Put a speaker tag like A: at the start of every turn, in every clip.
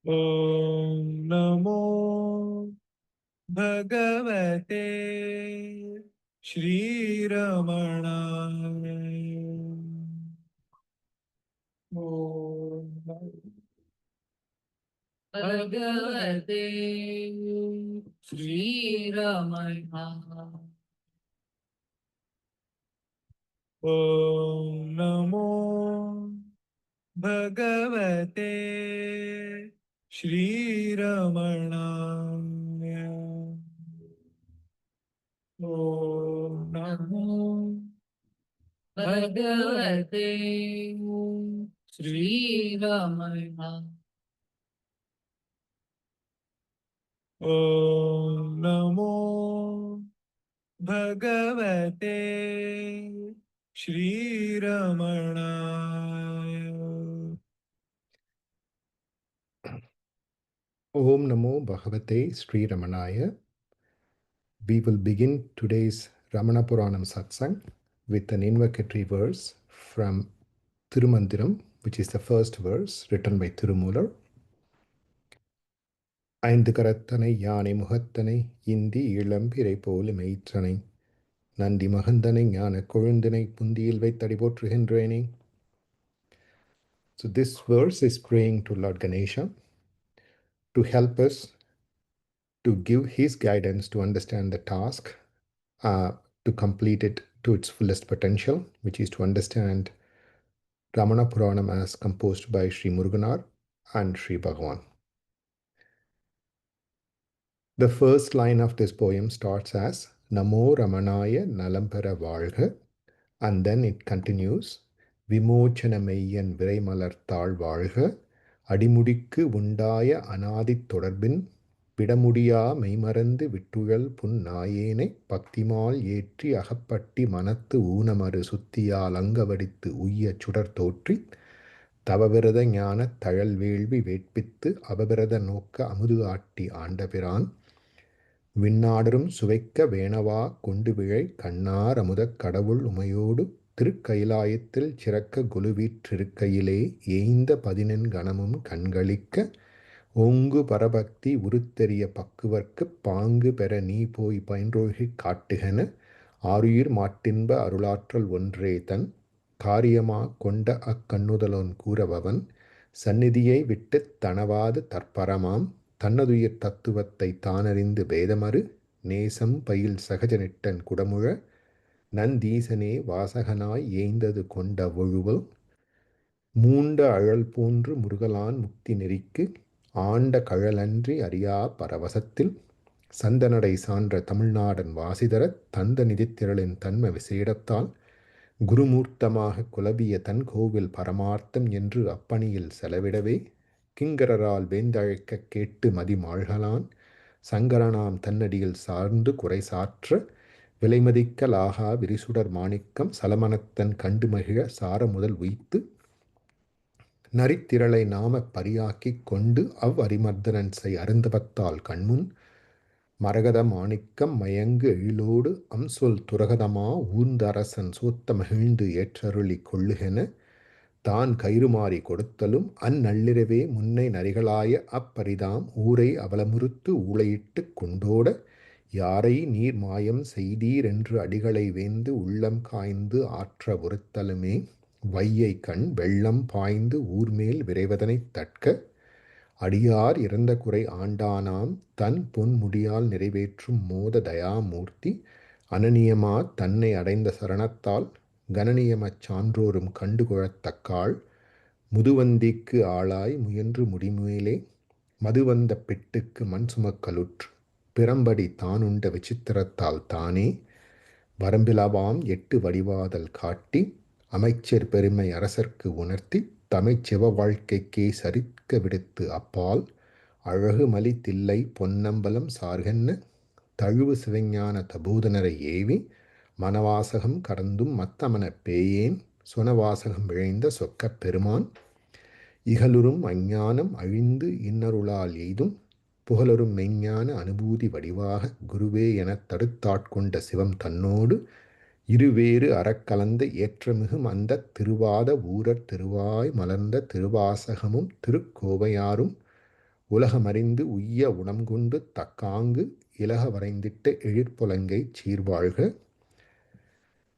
A: Om Namo Bhagavate Sri Ramana. Om Bhagavate Sri Ramana. Om Namo Bhagavate Sri Ramana. Om Namo Bhagavate Sri Ramana. Om Namo Bhagavate Sri Ramana.
B: Om Namo Bhagavate Sri Ramanaya. We will begin today's Ramana Puranam Satsang with an invocatory verse from Tirumandiram, which is the first verse written by Tirumular. ஐந்து கரத்தனை யானை முகத்தனை இந்தி இளம்பிரை போல மெய்ற்றனை நந்தி மகந்தனை ஞான கொழுந்தினை புந்தியில் வைத்தடி போற்றுகின்றேனே. So this verse is praying to Lord Ganesha to help us to give his guidance to understand the task, to complete it to its fullest potential, which is to understand Ramana Puranam as composed by Sri Muruganar and Sri Bhagavan. The first line of this poem starts as Namo Ramanaya Nalampera Valga, and then it continues Vimochana Meyyan Viraimalarthal Valga, Adimudikku Undaya Anadit Todarbin, விடமுடியா மெய்மறந்து விட்டுழல் புன் நாயேனை பக்திமால் ஏற்றி அகப்பட்டி மனத்து ஊனமறு சுத்தியால் அங்கவடித்து உய்ய சுடர் தோற்றி தவவிரத ஞான தழல் வேள்வி வேட்பித்து அபவிரத நோக்க அமுது ஆட்டி ஆண்டபிரான் விண்ணாடரும் சுவைக்க வேணவா கொண்டு விழை கண்ணார் அமுதக் கடவுள் உமையோடு திருக்கயிலாயத்தில் சிறக்க குலுவீற்றிருக்கையிலே ஏய்ந்த 14 கணமும் கண்களிக்க ஓங்கு பரபக்தி உருத்தெரிய பக்குவர்க்குப் பாங்கு பெற நீ போய் பயின்றொழுகிக் காட்டுகென ஆருயிர் மாட்டின்ப அருளாற்றல் ஒன்றே தன் காரியமா கொண்ட அக்கண்ணுதலோன் கூறவன் சந்நிதியை விட்டுத் தனவாது தற்பரமாம் தன்னதுயிர் தத்துவத்தை தானறிந்து பேதமறு நேசம் பயில் சகஜனிட்டன் குடமுழ நந்தீசனே வாசகனாய் ஏய்ந்தது கொண்ட ஒழுவல் மூண்ட அழல் போன்று முருகலான் முக்தி நெறிக்கு ஆண்ட கழலன்றி அறியா பரவசத்தில் சந்தனடை சான்ற தமிழ்நாடன் வாசிதரத் தந்த நிதித்திரளின் தன்ம விசேடத்தால் குருமூர்த்தமாக குலவிய தன் கோவில் பரமார்த்தம் என்று அப்பணியில் செலவிடவே கிங்கரரால் வேந்தழைக்கக் கேட்டு மதிமாழ்கலான் சங்கரனாம் தன்னடியில் சார்ந்து குறை சாற்ற விலைமதிக்கலாகா விரிசுடர் மாணிக்கம் சலமனத்தன் கண்டு மகிழ சார முதல் உய்த்து நரித்திரளை நாம பரியாக்கிக் கொண்டு அரிமர்தனன்சை அருந்தபத்தால் கண்முன் மரகத மாணிக்கம் மயங்கு எழிலோடு அம்சொல் துரகதமா ஊர்ந்த அரசன் சோத்த மகிழ்ந்து ஏற்றருளி கொள்ளுகென தான் கயிறுமாறி கொடுத்தலும் அந்நள்ளிரவே முன்னை நரிகளாய அப்பரிதாம் ஊரை அவலமுறுத்து ஊளையிட்டுக் கொண்டோட யாரை நீர் மாயம் செய்தீரென்று அடிகளை வேந்து உள்ளம் காய்ந்து ஆற்ற உறுத்தலுமே வையை கண் வெள்ளம் பாய்ந்து ஊர்மேல் விரைவதனைத் தட்க அடியார் இறந்த குறை ஆண்டானாம் தன் பொன் முடியால் நிறைவேற்றும் மோத தயாமூர்த்தி அனநியமா தன்னை அடைந்த சரணத்தால் கனநியமச் சான்றோரும் கண்டுகொழத்தக்காள் முதுவந்திக்கு ஆளாய் முயன்று முடிமேலே மதுவந்த பெட்டுக்கு மண் சுமக்கலுற்று பிறம்படி தானுண்ட விசித்திரத்தால் தானே வரம்பிலவாம் 8 வடிவாதல் காட்டி அமைச்சர் பெருமை அரசர்க்கு உணர்த்தி தமிழ்ச்சிவ வாழ்க்கைக்கே சரிக்க விடுத்து அப்பால் அழகு மலி தில்லை பொன்னம்பலம் சார்கென்ன தழுவு சிவஞான தபூதனரை ஏவி மனவாசகம் கடந்தும் மத்தமனப் பேயேன் சுனவாசகம் விழைந்த சொக்கப் பெருமான் இகலுறும் அஞ்ஞானம் அழிந்து இன்னருளால் எய்தும் புகழரும் மெய்ஞான அனுபூதி வடிவாக குருவே எனத் தடுத்தாட்கொண்ட சிவம் தன்னோடு இருவேறு அறக்கலந்த ஏற்றமிகும் அந்தத் திருவாத ஊரர் திருவாய் மலர்ந்த திருவாசகமும் திருக்கோவையாரும் உலகமறிந்து உய்ய உணம்கொண்டு தக்காங்கு இலக வரைந்திட்ட எழிற்புலங்கை சீர்வாழ்க.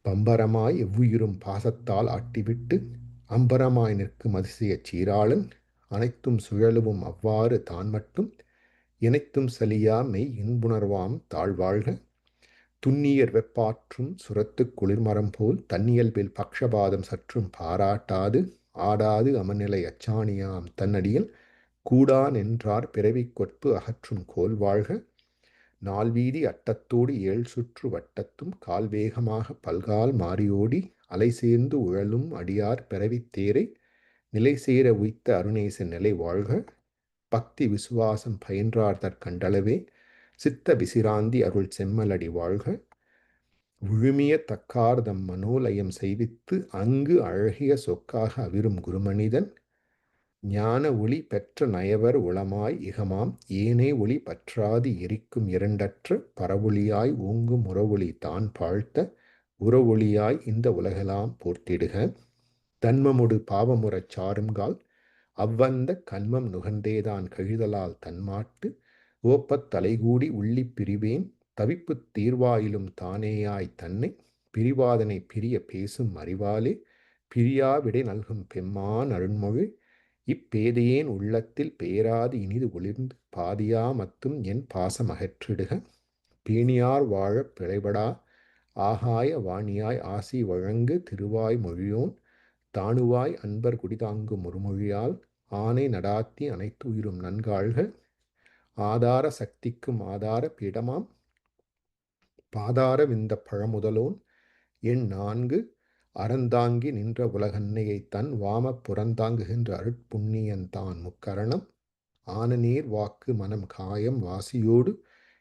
B: பம்பரமாய் எவ்வுயிரும் பாசத்தால் ஆட்டிவிட்டு அம்பரமாய் நிற்கும் அதிசயச் சீராளன் அனைத்தும் சுழலுவும் அவ்வாறு தான் மட்டும் இனைத்தும் சலியா மெய் இன்புணர்வாம் தாழ்வாழ்க. துன்னியர் வெப்பாற்றும் சுரத்துக் குளிர்மரம் போல் தன்னியல்பில் பக்ஷபாதம் சற்றும் பாராட்டாது ஆடாது அமநிலை அச்சாணியாம் தன்னடியில் கூடான் என்றார் பிறவிக் கொற்பு அகற்றும் கோல் வாழ்க. நால்வீதி அட்டத்தோடு ஏழ் சுற்று வட்டத்தும் கால்வேகமாக பல்கால் மாறியோடி அலை சேர்ந்து உழலும் அடியார் பிறவித் தேரை நிலை சேர உய்த்த அருணேச நிலை வாழ்க. பக்தி விசுவாசம் பயின்றார் தற்கண்டளவே சித்த விசிராந்தி அருள் செம்மலடி வாழ்க. விழுமிய தக்கார்தம் மனோலயம் செய்வித்து அங்கு அழகிய சொக்காக அவிரும் குருமனிதன் ஞான ஒளி பெற்ற நயவர் உளமாய் இகமாம் ஏனே ஒளி பற்றாது எரிக்கும் இரண்டற்ற பரவொளியாய் ஓங்கும் உறவொளி தான் பாழ்த்த உறவொளியாய் இந்த உலகெல்லாம் போர்த்திடுக. தன்மமுடு பாவமுறச் சாருங்கால் அவ்வந்த கன்மம் நுகர்ந்தேதான் கழிதலால் தன்மாட்டு ஓப்பத் தலைகூடி உள்ளிப் பிரிவேன் தவிப்புத் தீர்வாயிலும் தானேயாய் தன்னை பிரிவாதனை பிரிய பேசும் அறிவாலே பிரியா விடை நல்கும் பெம்மான் அருண்மொழி இப்பேதையேன் உள்ளத்தில் பேராது இனிது ஒளிர்ந்து பாதியா மத்தும் என் பாசம் அகற்றிடுக. பேணியார் வாழப் பிழைபடா ஆகாய வாணியாய் ஆசி வழங்கு திருவாய் மொழியோன் தாணுவாய் அன்பர் குடிதாங்கும் ஒருமொழியால் ஆனை நடாத்தி அனைத்து உயிரும் நன்காழ்க. ஆதார சக்திக்கும் ஆதார பீடமாம் பாதார விந்த பழமுதலோன் எண் நான்கு அறந்தாங்கி நின்ற உலகன்னையை தன் வாமப் புறந்தாங்குகின்ற அருட்புண்ணியன்தான் முக்கரணம் ஆனநீர் வாக்கு மனம் காயம் வாசியோடு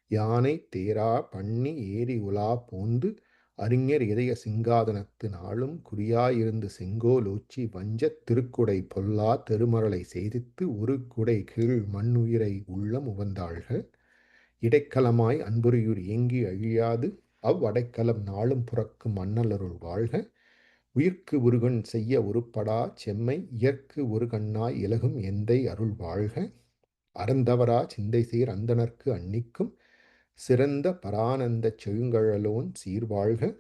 B: யானை தேரா பண்ணி ஏரி உலா போந்து அறிஞர் இதய சிங்காதனத்து நாளும் குறியாயிருந்து செங்கோலோச்சி வஞ்சத் திருக்குடை பொல்லா தெருமரலை செய்தித்து ஒரு குடை கீழ் மண்ணுயிரை உள்ளம் உவந்தாள்க. இடைக்கலமாய் அன்புரியூர் ஏங்கி அழியாது அவ்வடைக்கலம் நாளும் புறக்கும் அண்ணலருள் வாழ்க. உயிர்க்கு உருகன் செய்ய உருப்படா செம்மை இயற்கு ஒரு கண்ணாய் இலகும் எந்தை அருள் வாழ்க. அறந்தவரா சிந்தை சேர் அந்தணர்க்கு அன்னிக்கும் சிறந்த பரானந்தச் செழுங்கழலோன் சீர்வாழ்க.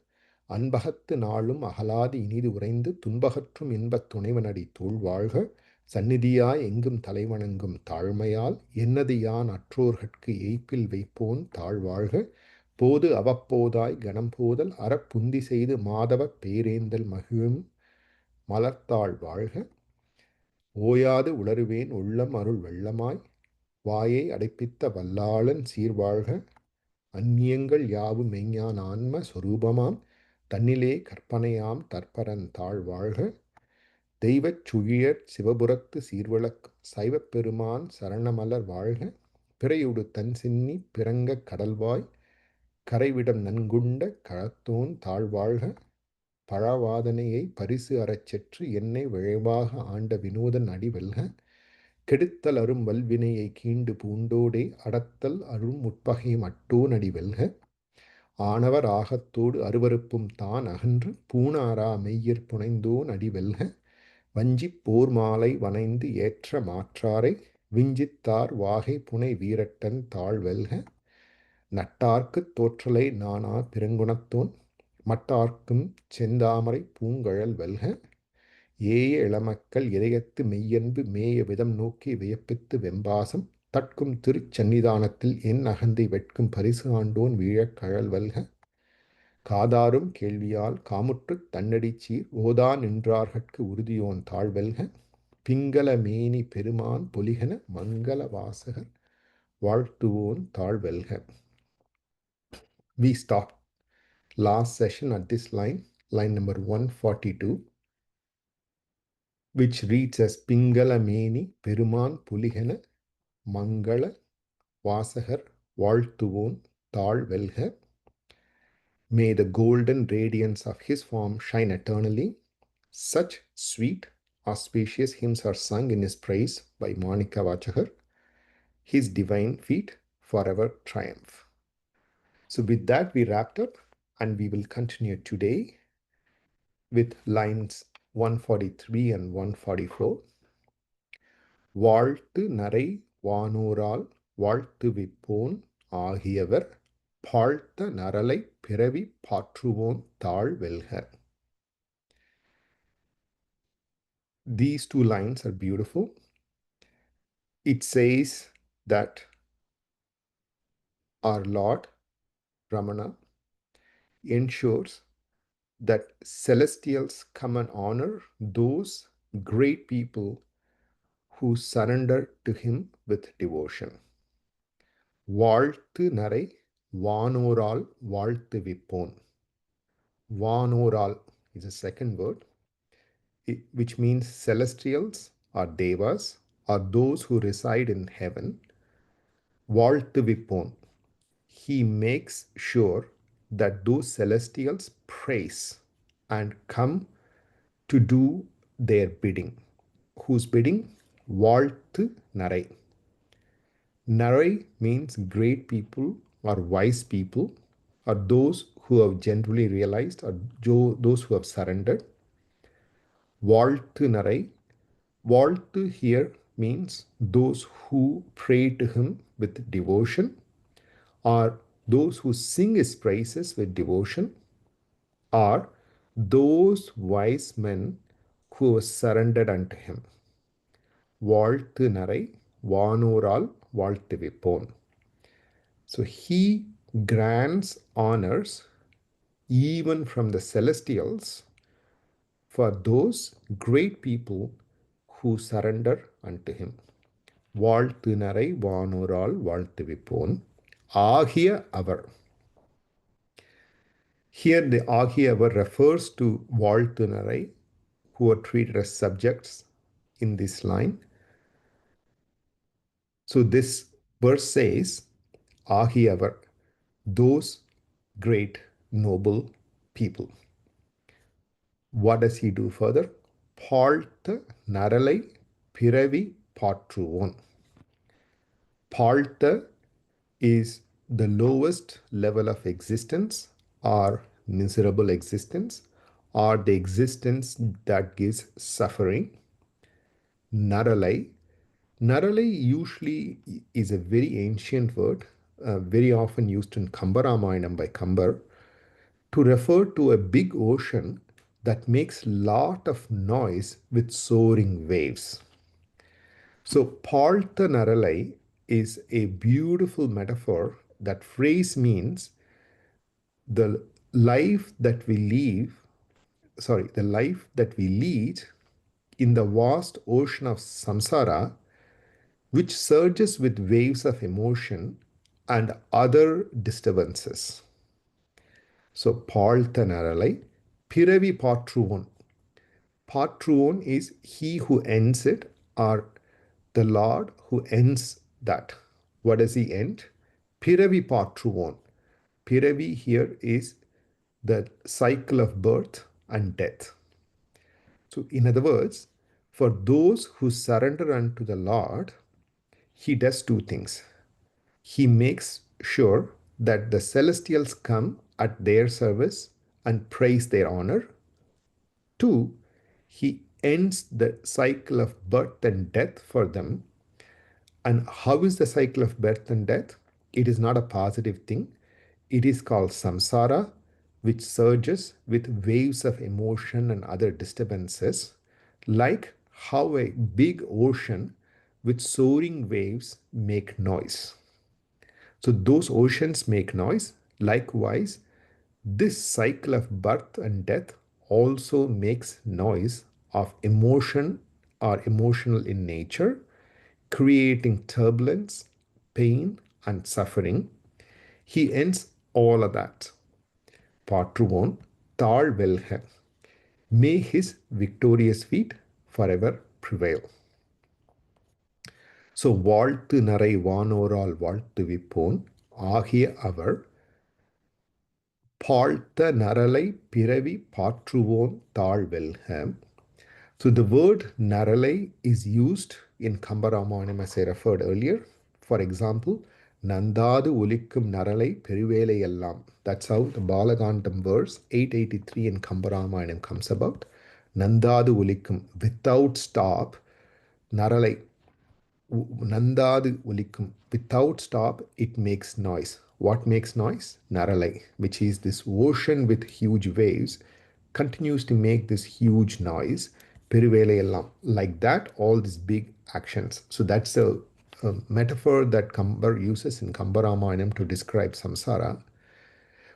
B: அன்பகத்து நாளும் அகலாது இனிது உறைந்து துன்பகற்றும் இன்பத் துணைவனடி தூள் வாழ்க. சந்நிதியாய் எங்கும் தலைவணங்கும் தாழ்மையால் என்னது யான் அற்றோர்கட்கு எய்ப்பில் வைப்போன் தாழ்வாழ்க. போது அவ்வப்போதாய் கணம் போதல் அறப்புந்தி செய்து மாதவப் பேரேந்தல் மகிழும் மலர்த்தாள் வாழ்க. ஓயாது உளறுவேன் உள்ளம் அருள் வெள்ளமாய் வாயை அடைப்பித்த வல்லாளன் சீர்வாழ்க. அந்நியங்கள் யாவும் மெய்ஞான ஆன்ம சொரூபமாம் தன்னிலே கற்பனையாம் தற்பரன் தாழ் வாழ்க. தெய்வச் சுழியர் சிவபுரத்து சீர்விளக்கும் சைவப் பெருமான் சரணமலர் வாழ்க. பிறையுடு தன் சின்னி பிறங்க கடல்வாய் கரைவிடம் நன்குண்ட களத்தோன் தாழ்வாழ்க. பழவாதனையை பரிசு அறச் செற்று என்னை விழைவாக ஆண்ட வினோதன் அடி வெல்க. கெடுத்தல் அரும் வல்வினையை கீண்டு பூண்டோடே அடத்தல் அரும் முற்பகை மட்டோன் அடி வெல்க. ஆனவர் ஆகத்தோடு அருவருப்பும் தான் அகன்று பூணாரா மெய்யிற் புனைந்தோன் அடி வெல்க. வஞ்சிப் போர் மாலை வனைந்து ஏற்ற மாற்றாரை விஞ்சித்தார் வாகை புனை வீரட்டன் தாழ் வெல்க. நட்டார்க்குத் தோற்றலை நானா பெருங்குணத்தோன் மட்டார்க்கும் செந்தாமரை பூங்கழல் வெல்க. ஏய இளமக்கள் இதயத்து மெய்யன்பு மேய விதம் நோக்கி வியப்பித்து வெம்பாசம் தட்கும் திருச்சன்னிதானத்தில் என் அகந்தை வெட்கும் பரிசு ஆண்டோன் வீழக் கழல் வெல்க. காதாரும் கேள்வியால் காமுற்றுத் தன்னடிச்சீர் ஓதா நின்றார்கட்கு உறுதியோன் தாழ்வெல்க. பிங்கள மேனி பெருமான் பொலிகன மங்கள வாசகர் வாழ்த்துவோன் தாழ்வெல்க. We stopped last session at this line number 142, which reads as Pingala Meni Peruman Puligana Mangala Vasahar Valtuvon Tal Velha. May the golden radiance of his form shine eternally. Such sweet, auspicious hymns are sung in his praise by Mickkavachagar. His divine feet forever triumph. So with that we wrapped up, and we will continue today with lines 143 and 144. வாழ்த்து நரை வானோரால் வாழ்த்து விப்போன் ஆகியவர் பாழ்த்த நரலை பிறவி பாற்றுவோன் தாழ் வெல்க. These two lines are beautiful. It says that our Lord Ramana ensures that celestials come and honor those great people who surrender to him with devotion. வாழ்த்து நரை வானோரால் வாழ்த்து விப்போன். Vanoral is a second word, which means celestials or devas or those who reside in heaven. Valtu Vipon. He makes sure that those celestials praise and come to do their bidding. Whose bidding? Valtu Narai. Narai means great people or wise people or those who have generally realized or those who have surrendered. Valtu Narai. Valtu here means those who pray to him with devotion, or those who sing his praises with devotion, or those wise men who have surrendered unto him. Valtu Narai, Vanoral Valtu Vipon. So he grants honors even from the celestials for those great people who surrender unto him. வாழ்த்து நரை வானோரால் வாழ்த்து விப்போன் ஆகிய அவர். Here the ஆகிய அவர் refers to வாழ்த்து நரை who are treated as subjects in this line. So this verse says ஆகிய அவர், those great noble people. What does he do further? பாழ்த்த நரலை பிறவி பாற்றுவோன். Palta is the lowest level of existence or miserable existence or the existence that gives suffering. Naralai. Naralai usually is a very ancient word, very often used in Kambaramayana by Kambar, to refer to a big ocean that makes lot of noise with soaring waves. So Palta Naralai is a beautiful metaphor. That phrase means the life that we lead in the vast ocean of samsara, which surges with waves of emotion and other disturbances. So Palta Naralai, Piravi Patruon. Patruon is he who ends it, or the Lord who ends that. What does he end? Piravi Patruon. Piravi here is the cycle of birth and death. So, in other words, for those who surrender unto the Lord, he does two things. He makes sure that the celestials come at their service and praise their honor. Two, he ends the cycle of birth and death for them. And how is the cycle of birth and death? It is not a positive thing. It is called samsara, which surges with waves of emotion and other disturbances, like how a big ocean with soaring waves make noise. So those oceans make noise. Likewise, this cycle of birth and death also makes noise of emotion or emotional in nature, creating turbulence, pain, and suffering. He ends all of that. Patruon Tal Velhe. May his victorious feet forever prevail. So, வாழ்த்து நரை வானோரால் வாழ்த்து விப்போன் ஆகிய அவர் பாழ்த்த நரலை பிறவி பாற்றுவோன் தாழ் வெல்க. So the word naralai is used in Kambaramanam as I referred earlier. For example, Nandadu ulikkum naralai perivele ellam. That's how the Balagandam verse 883 in Kambaramanam comes about. Nandadu ulikkum, without stop, naralai, Nandadu ulikum. Without stop, it makes noise. What makes noise? Naralai, which is this ocean with huge waves, continues to make this huge noise. Perivele ellam. Like that, all these big actions. So that's a metaphor that Kambar uses in Kambaramayana to describe samsara.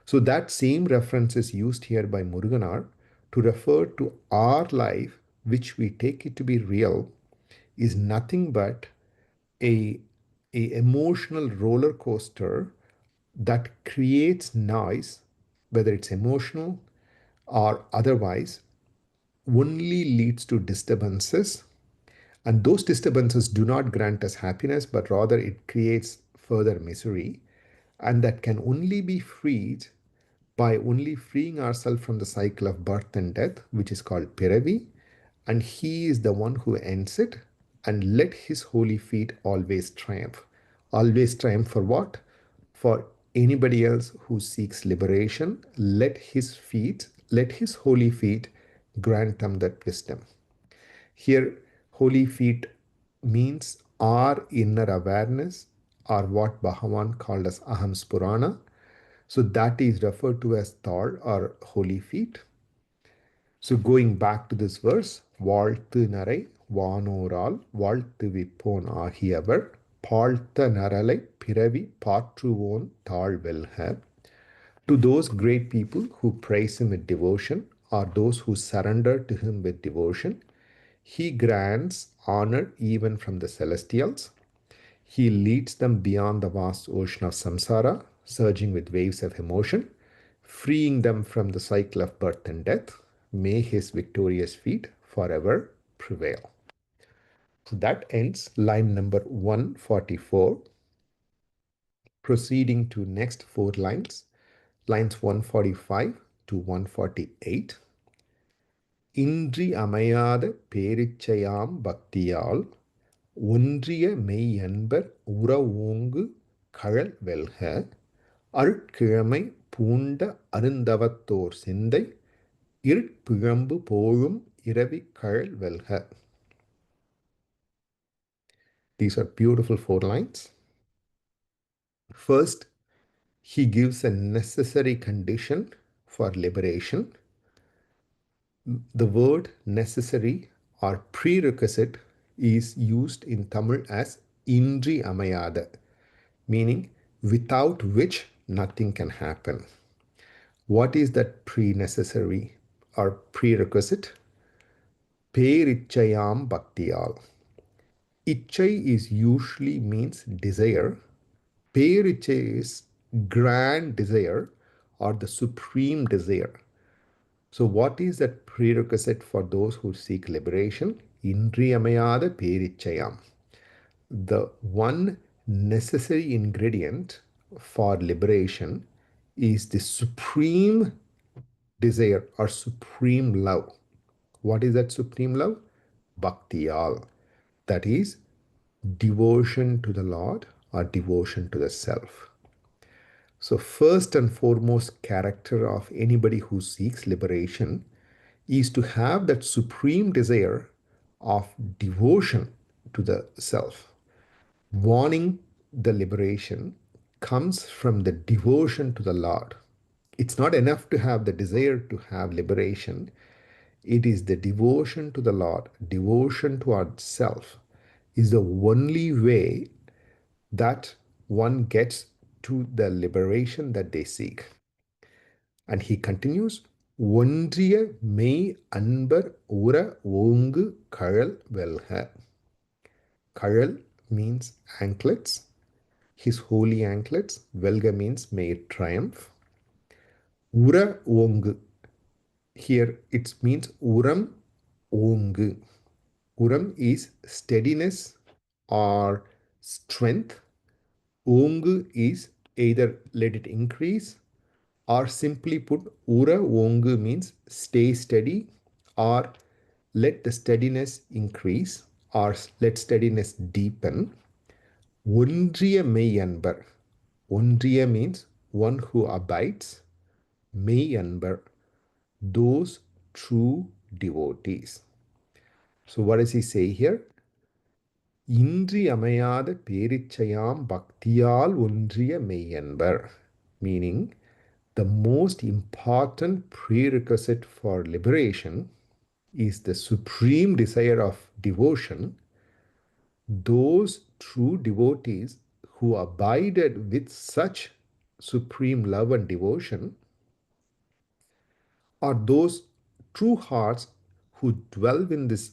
B: So that same reference is used here by Muruganar to refer to our life, which we take it to be real, is nothing but a, a emotional roller coaster that creates noise, whether it's emotional or otherwise, only leads to disturbances. And those disturbances do not grant us happiness, but rather it creates further misery. And that can only be freed by only freeing ourselves from the cycle of birth and death, which is called Piravi, and He is the one who ends it. And let His holy feet always triumph. Always triumph for what? For anybody else who seeks liberation, let His feet, let His holy feet grant them that wisdom. Here, holy feet means our inner awareness, or what Bhagavan called as Aham Spurana. So that is referred to as Thal or holy feet. So going back to this verse, வாழ்த்து நரை வானோரால் வாழ்த்து விப்போன் ஆகியவர் பாழ்த்த நரலை பிறவி பாற்றுவோன் தாழ்வெல்க. To those great people who praise him with devotion, or those who surrender to him with devotion, he grants honor even from the celestials. He leads them beyond the vast ocean of samsara, surging with waves of emotion, freeing them from the cycle of birth and death. May his victorious feet forever prevail. So that ends line number 144. Proceeding to next four lines, lines 145 to 148. இன்றி அமையாத பேரிச்சையாம் பக்தியால் ஒன்றிய மெய் அன்பர் உற ஓங்கு கழல் வெல்க அருட்கிழமை பூண்ட அருந்தவத்தோர் சிந்தை இருட்பிழம்பு போழும் இரவி கழல் வெல்க. These are beautiful four lines. First, he gives a necessary condition for liberation. The word necessary or prerequisite is used in Tamil as indri amayada, meaning without which nothing can happen. What is that pre-necessary or prerequisite? Perichayam bhaktiyal. Ichai is usually means desire. Perichai is grand desire or the supreme desire. So what is that prerequisite for those who seek liberation? Indriyamayada perichayam. The one necessary ingredient for liberation is the supreme desire or supreme love. What is that supreme love? Bhaktiyal. That is devotion to the Lord or devotion to the self. So first and foremost character of anybody who seeks liberation is to have that supreme desire of devotion to the self. Wanting the liberation comes from the devotion to the Lord. It's not enough to have the desire to have liberation. It is the devotion to the Lord, devotion to ourself is the only way that one gets to the liberation that they seek. And he continues, ஒன்றிய மெய் அன்பர் உற ஓங்கு கழல் வெல்க. Kajal means anklets, his holy anklets. Velga means may it triumph. Ura ongu. Here it means uram ongu. Uram is steadiness or strength. Ongu is either let it increase or simply put ura ongu means stay steady or let the steadiness increase or let steadiness deepen. Ondriya mei anbar. Ondriya means one who abides. Mei anbar, those true devotees. So what does he say here? இன்றியமையாத பேரிச்சையாம் பக்தியால் ஒன்றிய மெய்யன்பர். Meaning, the most important prerequisite for liberation is the supreme desire of devotion. Those true devotees who abided with such supreme love and devotion are those true hearts who dwell in this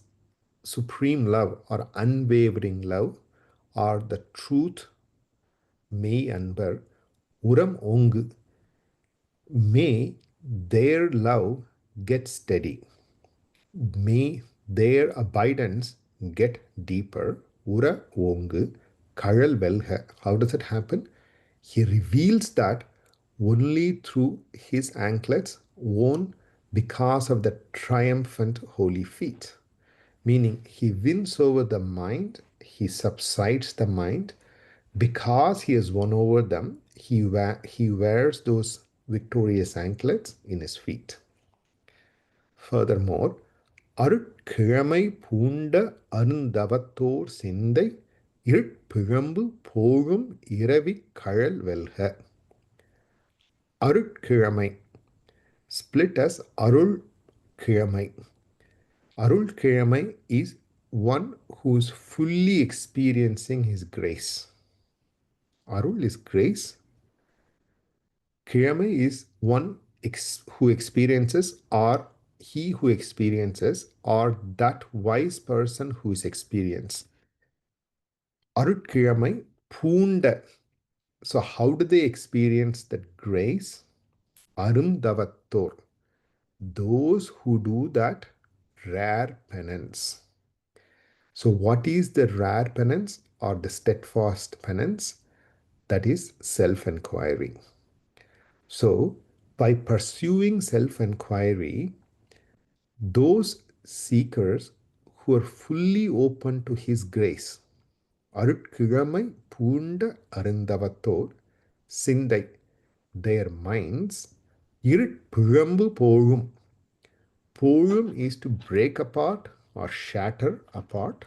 B: supreme love or unwavering love, are the truth மெய் அன்பர் உரம் ஓங்கு. May their love get steady. May their abidance get deeper. Ura ongu kazhal velga. How does it happen? He reveals that only through his anklets worn because of the triumphant holy feet. Meaning, he wins over the mind, he subsides the mind. Because he has won over them, he wears those victorious anklets in his feet. Furthermore, அருட்கிழமை பூண்ட அருந்தவத்தோர் சிந்தை இருட்பிழம்பு போகும் இரவிக் கழல் வெல்க. அருட்கிழமை, split as Arul Kiramai. Arul Kiramai is one who is fully experiencing his grace. Arul is grace. Kiramai is one who experiences, or he who experiences, or that wise person who is experienced. Arutkiramai Punda. So, how do they experience that grace? Arundavattor. Those who do that rare penance. So, what is the rare penance or the steadfast penance? That is self inquiry. So, by pursuing self inquiry, those seekers who are fully open to His grace, அருட்கிழமை பூண்ட அருந்தவத்தோர் சிந்தை, their minds, இருட்பிழம்பு போழும். Polum is to break apart or shatter apart.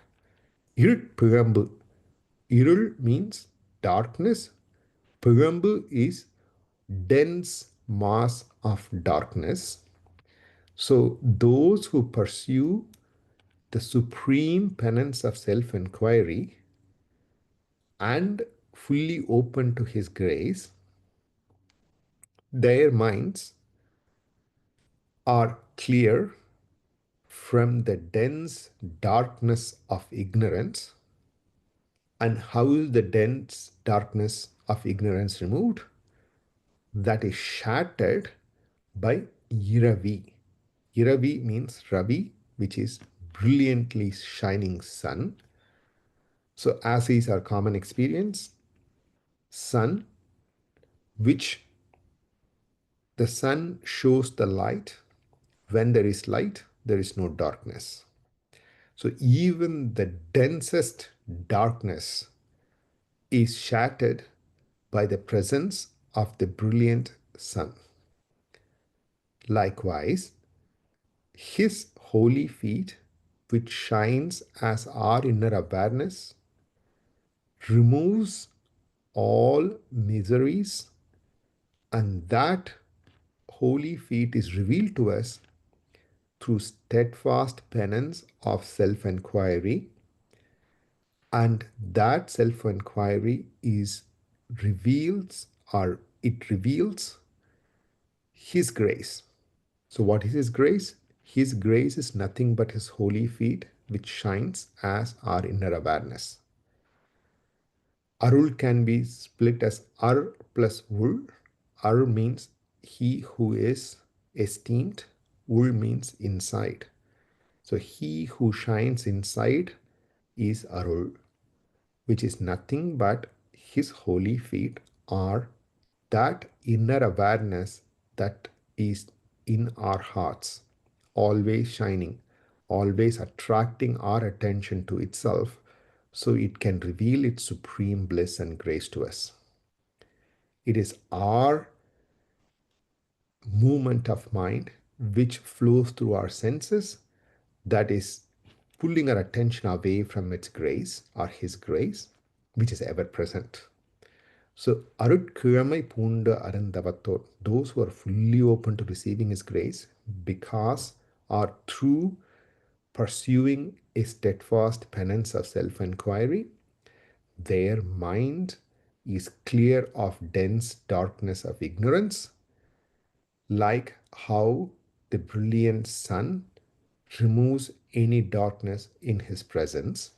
B: Irutpirambu. Irul means darkness. Pirambu is dense mass of darkness. So those who pursue the supreme penance of self-inquiry and fully open to His grace, their minds are clear from the dense darkness of ignorance. And how is the dense darkness of ignorance removed? That is shattered by Iravi. Iravi means Ravi, which is brilliantly shining sun. So, as is our common experience, sun, which the sun shows the light. When there is light, there is no darkness. So, even the densest darkness is shattered by the presence of the brilliant sun. Likewise, His holy feet, which shines as our inner awareness, removes all miseries, and that holy feet is revealed to us through steadfast penance of self-inquiry, and that self-inquiry reveals His grace. So what is His grace? His grace is nothing but His holy feet, which shines as our inner awareness. Arul can be split as Ar plus Ul. Ar means he who is esteemed. Ul means inside. So he who shines inside is Arul, which is nothing but His holy feet, or that inner awareness that is in our hearts, always shining, always attracting our attention to itself so it can reveal its supreme bliss and grace to us. It is our movement of mind which flows through our senses that is pulling our attention away from its grace or his grace, which is ever present. So, Arutkiramai Punda Arandavator, those who are fully open to receiving his grace because or through pursuing a steadfast penance of self inquiry, their mind is clear of dense darkness of ignorance, like how the brilliant sun removes any darkness in his presence.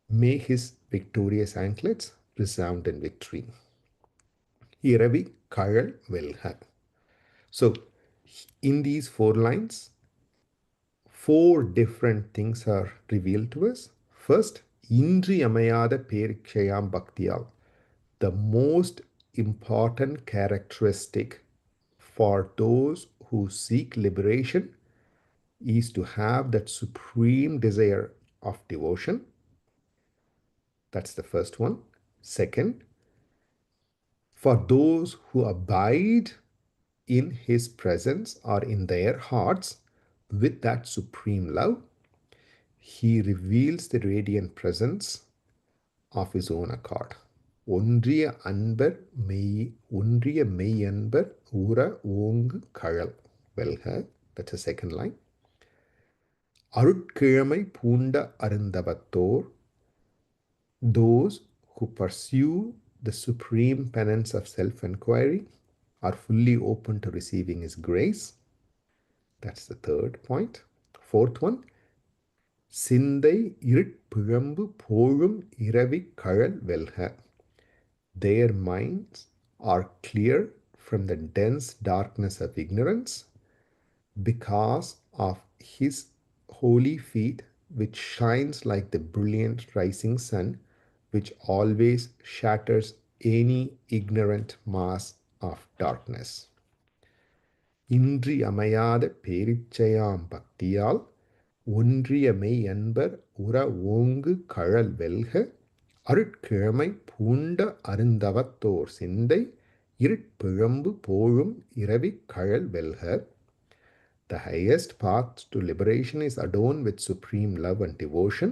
B: May his victorious anklets resound in victory. Iravi Kayal Velha. So, in these 4 lines, 4 different things are revealed to us. First, Indri Amayada Perikshayam Bhaktiyal. The most important characteristic for those who seek liberation is to have that supreme desire of devotion. That's the first one. Second, for those who abide in his presence or in their hearts with that supreme love, he reveals the radiant presence of his own accord. ஒன்றிய மெய் அன்பர் உற ஓங்கு கழல் வெல்க. That's the second line. அருட்கிழமை பூண்ட அருந்தவத்தோர், those who pursue the supreme penance of self-inquiry are fully open to receiving his grace. That's the third point. Fourth one, சிந்தை இருட்பிழம்பு போழும் இரவி கழல் வெல்க. Their minds are clear from the dense darkness of ignorance because of his holy feet, which shines like the brilliant rising sun, which always shatters any ignorant mass of darkness. இன்றி அமையாத பேரிச்சையாம் பக்தியால் ஒன்றிய மெய் அன்பர் உற ஓங்கு கழல் வெல்க. அருட்கிழமை பூண்ட அருந்தவத்தோர் சிந்தை இருட்பிழம்பு போழும் இரவி கழல் வெல்க. The highest path to liberation is adorned with supreme love and devotion.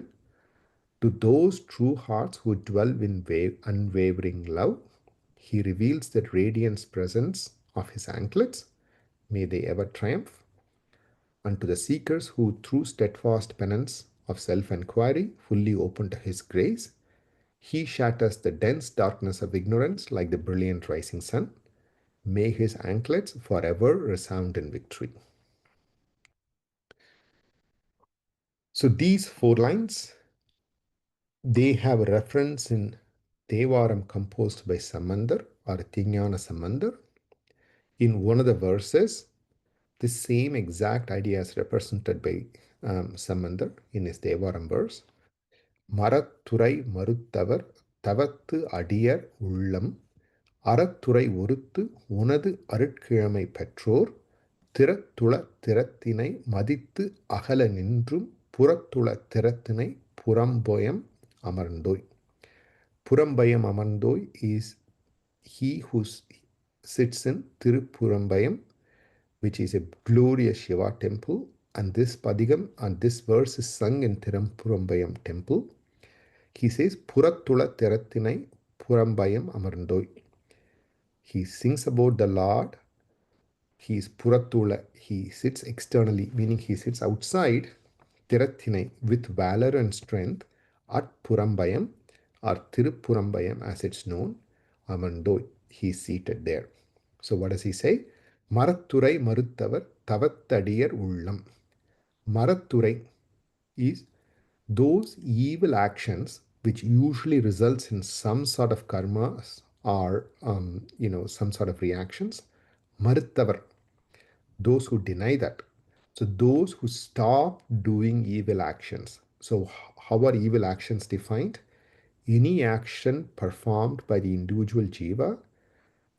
B: To those true hearts who dwell in unwavering love, he reveals the radiant presence of his anklets. May they ever triumph. And to the seekers who, through steadfast penance of self-inquiry, fully open to his grace, he shatters the dense darkness of ignorance like the brilliant rising sun. May his anklets forever resound in victory. So these 4 lines, they have a reference in Devaram composed by Samandar or Tignana Samandar. In one of the verses, the same exact idea is represented by Samandar in his Devaram verse. Marathurai மறுத்தவர் தவத்து அடியர் உள்ளம் அறத்துறை ஒருத்து உனது அருட்கிழமை பெற்றோர் திறத்துள திறத்தினை மதித்து அகல நின்றும் புறத்துள திறத்தினை Purambayam அமர்ந்தோய். Purambayam அமர்ந்தோய் is he who sits in Tirupurambaya, which is a glorious Shiva temple, and this padigam and this verse is sung in Tirupurambaya temple. He says, Purattula Terathinai Purambayam Amarndoi. He sings about the Lord. He is Purattula. He sits externally, meaning he sits outside Terathinai with valor and strength at Purambayam or Tiruppurambayam as it's known. Amarndoi. He is seated there. So what does he say? Maratturai Maruttavar Tavattadiyar Ullam. Maratturai is those evil actions which usually results in some sort of karmas or some sort of reactions. Maruttavar, those who deny that. So those who stop doing evil actions. So how are evil actions defined? Any action performed by the individual jiva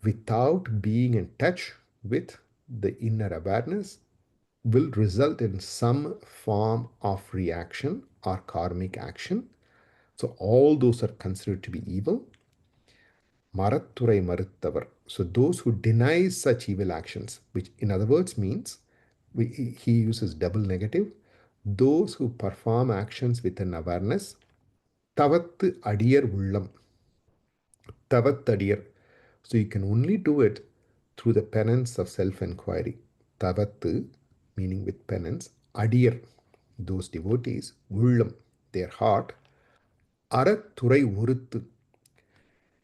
B: without being in touch with the inner awareness will result in some form of reaction or karmic action. So all those are considered to be evil. Maratturai maruttavar. So those who deny such evil actions, which in other words means he uses double negative. those who perform actions with an awareness, tavattu adiyar ullam, tavatadiyar. So you can only do it through the penance of self-inquiry. Tavattu, meaning with penance, adiyar, those devotees, ullam, their heart, arathurai uruthu,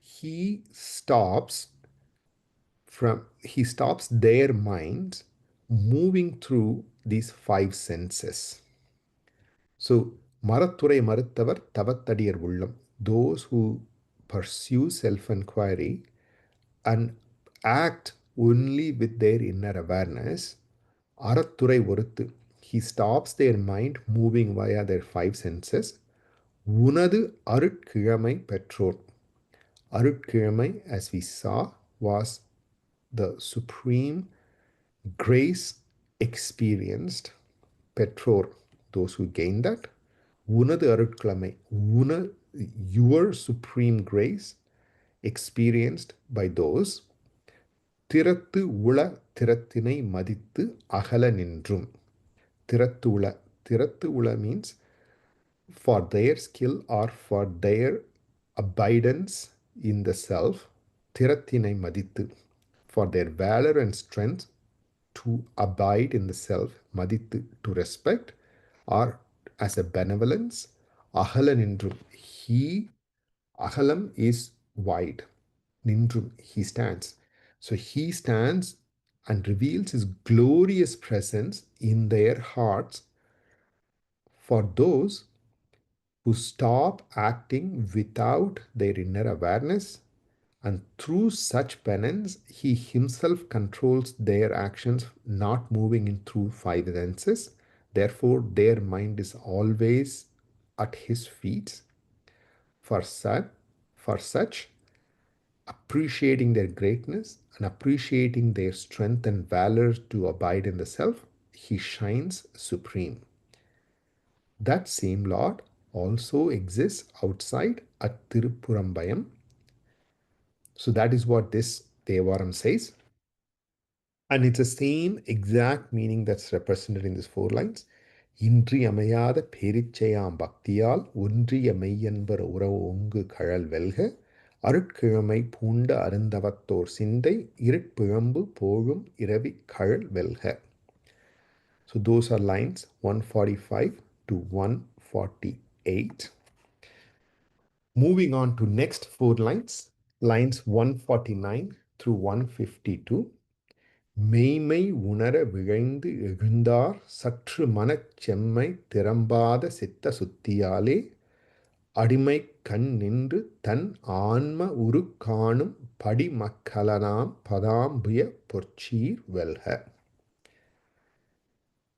B: he stops their minds moving through these five senses. So, Marathurai Maruttavar Tavattadiyar Ullam, those who pursue self inquiry and act only with their inner awareness, Arathurai Uruthu, he stops their mind moving via their five senses. Unadu Arutkiramai Petrol. Arutkiramai, as we saw, was the supreme grace experienced Petror, those who gain that. Unadu Arutkiramai, your supreme grace experienced by those திறத்து உள திறத்தினை மதித்து அகல நின்றும். திறத்து உள. திறத்து உள means for their skill or for their abidance in the self. திறத்தினை மதித்து, for their valor and strength to abide in the self. மதித்து, to respect, or as a benevolence. அகல நின்றும். He, அகலம் is wide. Nindrum, he stands. So he stands and reveals his glorious presence in their hearts for those who stop acting without their inner awareness, and through such penance, he himself controls their actions, not moving in through five senses. Therefore, their mind is always at his feet. For such, appreciating their greatness and appreciating their strength and valor to abide in the self, he shines supreme. That same Lord also exists outside at Tiruppurambayam. So that is what this Devaram says. And it's the same exact meaning that's represented in these four lines. இன்றி அமையாத பேரிச்சையாம் பக்தியால் ஒன்றிய மெய்யன்பர் உறவு ஒங்கு கழல் வெல்க அருட்கிழமை பூண்ட அருந்தவத்தோர் சிந்தை இருட்பிழம்பு போழும் இரவி கழல் வெல்க. So those are lines 145 to 148. Moving on to next four lines, lines 149 through 152. மெய்மை உணர விழைந்து எழுந்தார் சற்று மனச் செம்மை திறம்பாத சித்த சுத்தியாலே அடிமை கண் நின்று தன் ஆன்ம உரு காணும் படிமக்கலனாம் பதாம்புய பொற்சீர் வெல்க.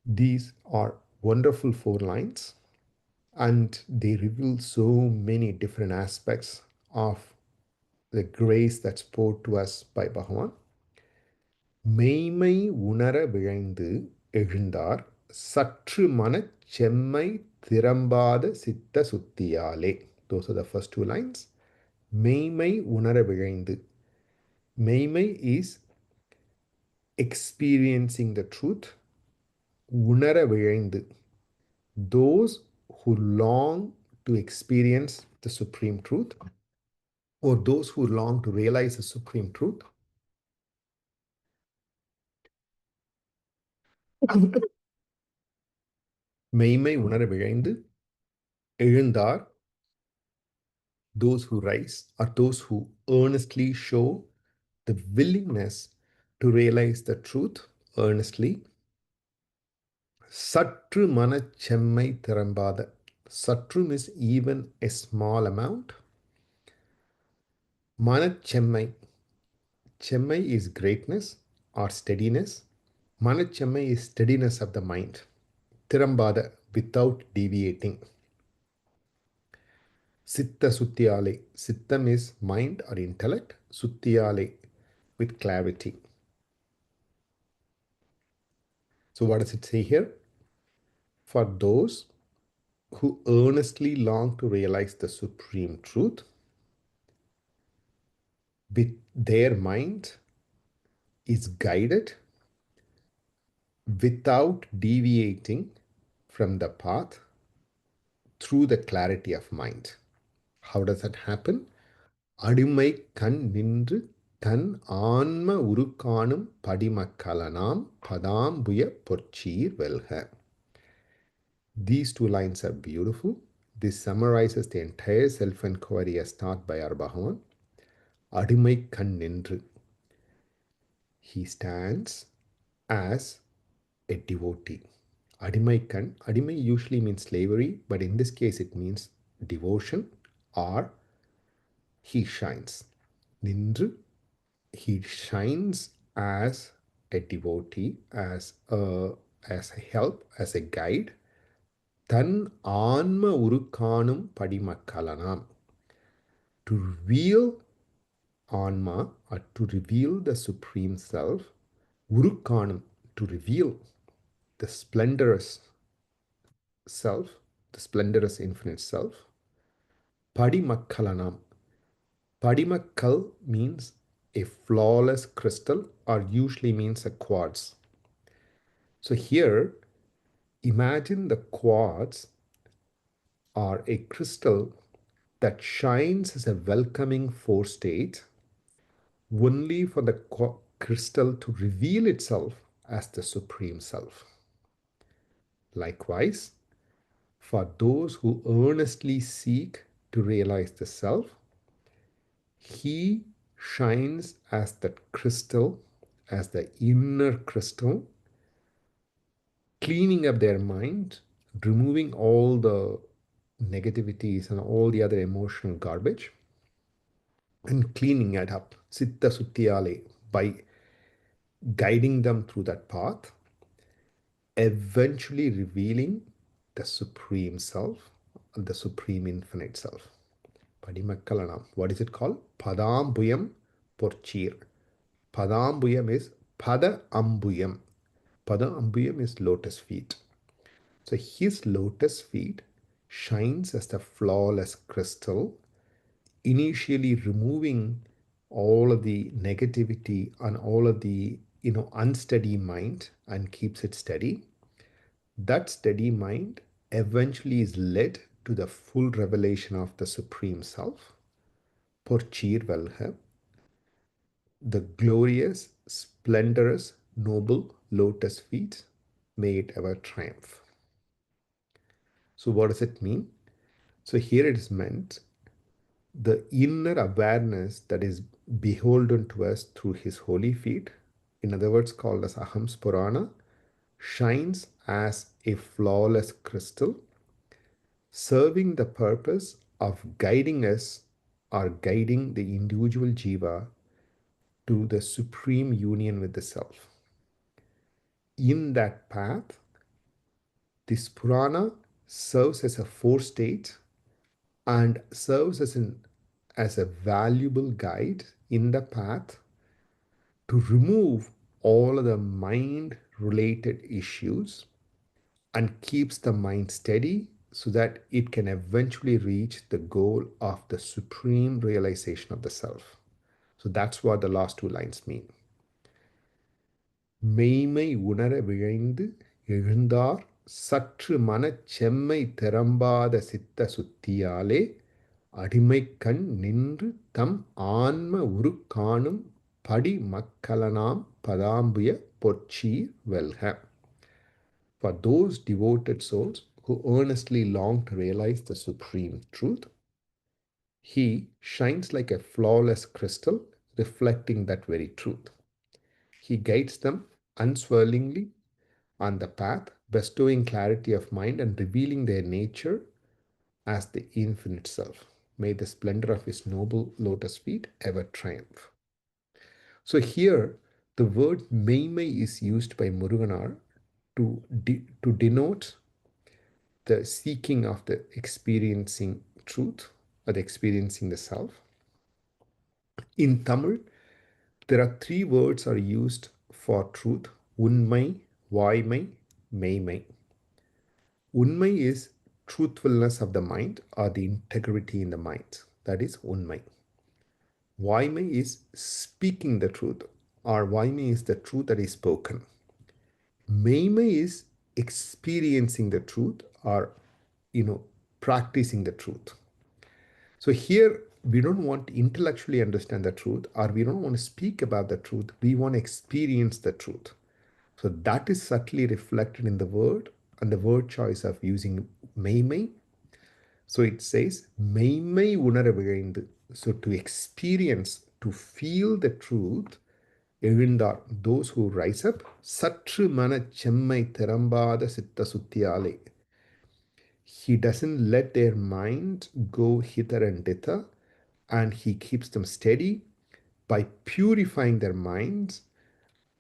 B: These are wonderful four lines, and they reveal so many different aspects of the grace that's poured to us by Bhagavan. மெய்மை உணர விழைந்து எழுந்தார் சற்று மனச் செம்மை திறம்பாத சித்த சுத்தியாலே. Those are the first two lines. மெய்மை உணர விழைந்து. மெய்மை is experiencing the truth. உணர விழைந்து, those who long to experience the supreme truth, or those who long to realize the supreme truth. மெய்மை உணர விழைந்து எழுந்தார், those who rise are those who earnestly show the willingness to realize the truth earnestly. சற்று மனச்செம்மை திறம்பாத. Satru is even a small amount. Manachemmai. Chemmai is greatness or steadiness. Manachemmai is steadiness of the mind. Tirambada, without deviating. Sitta Sutyale. Sittam is mind or intellect. Sutyale, with clarity. So what does it say here? For those who earnestly long to realize the supreme truth, with their mind is guided without deviating from the path through the clarity of mind. How does that happen? அடிமை கண் நின்று தன் ஆன்ம உருக்காணும் படிமக்கலனாம் பதாம்புய பொற்சீர் வெல்க. These two lines are beautiful. This summarizes the entire self-inquiry as taught by our Bhagavan. அடிமை கண் நின்று. He stands as a devotee. Adimai kan. Adimai usually means slavery, but in this case it means devotion, or he shines. Nindru, he shines as a devotee, as a help, as a guide. Tan anma urukanum padimakkalanam. To reveal anma, or to reveal the supreme self. Urukanum, to reveal the splendorous self, the splendorous infinite self. Padimakkalanam. Padimakkal means a flawless crystal, or usually means a quartz. So here, imagine the quartz or a crystal that shines as a welcoming forestate only for the crystal to reveal itself as the Supreme Self. Likewise, for those who earnestly seek to realize the Self, he shines as that crystal, as the inner crystal, cleaning up their mind, removing all the negativities and all the other emotional garbage, and cleaning it up, Sitta Suttiyale, by guiding them through that path, eventually revealing the Supreme Self, the Supreme Infinite Self. Padimakkalanam. What is it called? Padambuyam Porchir. Padambuyam is Pada Ambuyam. Pada Ambuyam is lotus feet. So his lotus feet shines as the flawless crystal, initially removing all of the negativity and all of the unsteady mind and keeps it steady. That steady mind eventually is led to the full revelation of the Supreme Self. Porchir Velha, the glorious, splendorous, noble lotus feet, may it ever triumph. So what does it mean? So here it is meant the inner awareness that is beholden to us through his holy feet, in other words called as Aham Spurana, shines as a flawless crystal, serving the purpose of guiding us or guiding the individual jiva to the supreme union with the self. In that path, this Purana serves as a forestate and serves as a valuable guide in the path to remove all of the mind-related issues and keeps the mind steady so that it can eventually reach the goal of the supreme realization of the self. So that's what the last two lines mean. மெய்மை உணர விழைந்து எழுந்தார் சற்று மனச் செம்மை திறம்பாத சித்த சுத்தியாலே அடிமைக்கண் நின்று தம் ஆன்ம உருக்காணும் படிமக்கலனாம் பதாம்புய பொற்சீர் வெல்க. For those devoted souls who earnestly long to realize the supreme truth, he shines like a flawless crystal, reflecting that very truth. He guides them unswervingly on the path, bestowing clarity of mind and revealing their nature as the infinite self. May the splendor of his noble lotus feet ever triumph. So here, the word meimai is used by Muruganar to denote the seeking of the experiencing truth or the experiencing the self. In Tamil, there are three words are used for truth: unmai, vaimai, meimai. Unmai is truthfulness of the mind or the integrity in the mind. That is unmai. Vaimai is speaking the truth, or vaimai is the truth that is spoken. Meimai is experiencing the truth or, practicing the truth. So here, we don't want to intellectually understand the truth, or we don't want to speak about the truth. We want to experience the truth. So that is subtly reflected in the word and the word choice of using மெய்மை. So it says, மெய்மை உணர விழைந்து. So to experience, to feel the truth, எழுந்தார், those who rise up, சற்று மனச் செம்மை திறம்பாத சித்த சுத்தியாலே. He doesn't let their mind go hither and thither, and he keeps them steady by purifying their minds.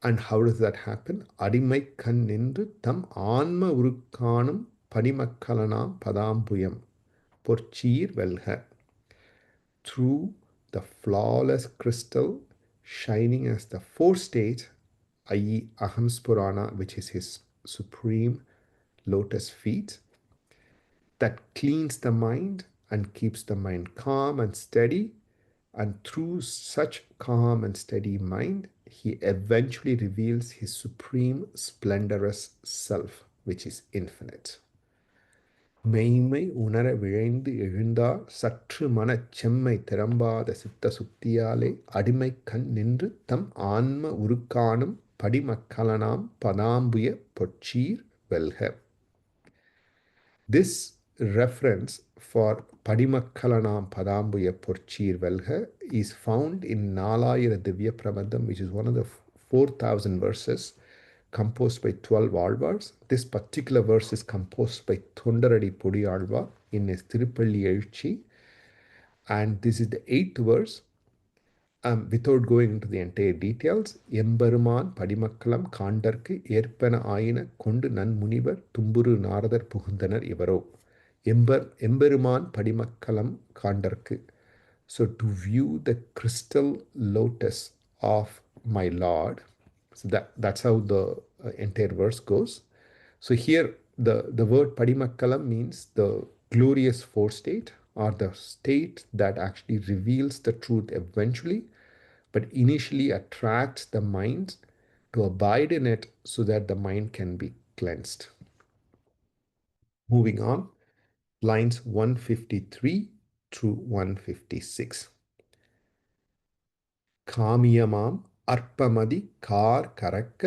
B: And how does that happen? அடிமை கண் நின்று தம் ஆன்ம உருக்காணும் படிமக்கலனாம் பதாம்புயம் பொற்சீர் வெல்க. Through the flawless crystal shining as the fourth stage, i.e. Ahamspurana, which is his supreme lotus feet, that cleans the mind and keeps the mind calm and steady. And through such calm and steady mind, he eventually reveals his supreme splendorous self, which is infinite. மெய்மை உணர விழைந்து எழுந்தார் சற்று மனச் செம்மை திறம்பாத சித்த சுத்தியாலே அடிமை கண் நின்று தம் ஆன்ம உருக்காணும் படிமக்கலனாம் பதாம்புய பொற்சீர் வெல்க. This reference for Padimakkalanam Padambuya Porchir Velha is found in Nalayira Divya Prabandham, which is one of the 4,000 verses composed by 12 Alvars. This particular verse is composed by Thundaradi Pudi Alvar in his Tirupalli Ezhuchi, and this is the 8th verse. Without going into the entire details, எம்பெருமான் படிமக்கலம் காண்டற்கு ஏற்பன ஆயின கொண்டு நன்முனிவர் தும்புரு நாரதர் புகுந்தனர் இவரோ. எம்பெருமான் படிமக்கலம் காண்டற்கு. So to view the crystal lotus of my Lord. So that's how the entire verse goes. So here the word Padimakkalam means the glorious fourth state, or the state that actually reveals the truth eventually, but initially attracts the mind to abide in it so that the mind can be cleansed. Moving on, lines 153 through 156. காமியமாம் அற்பமதி கார் கரக்க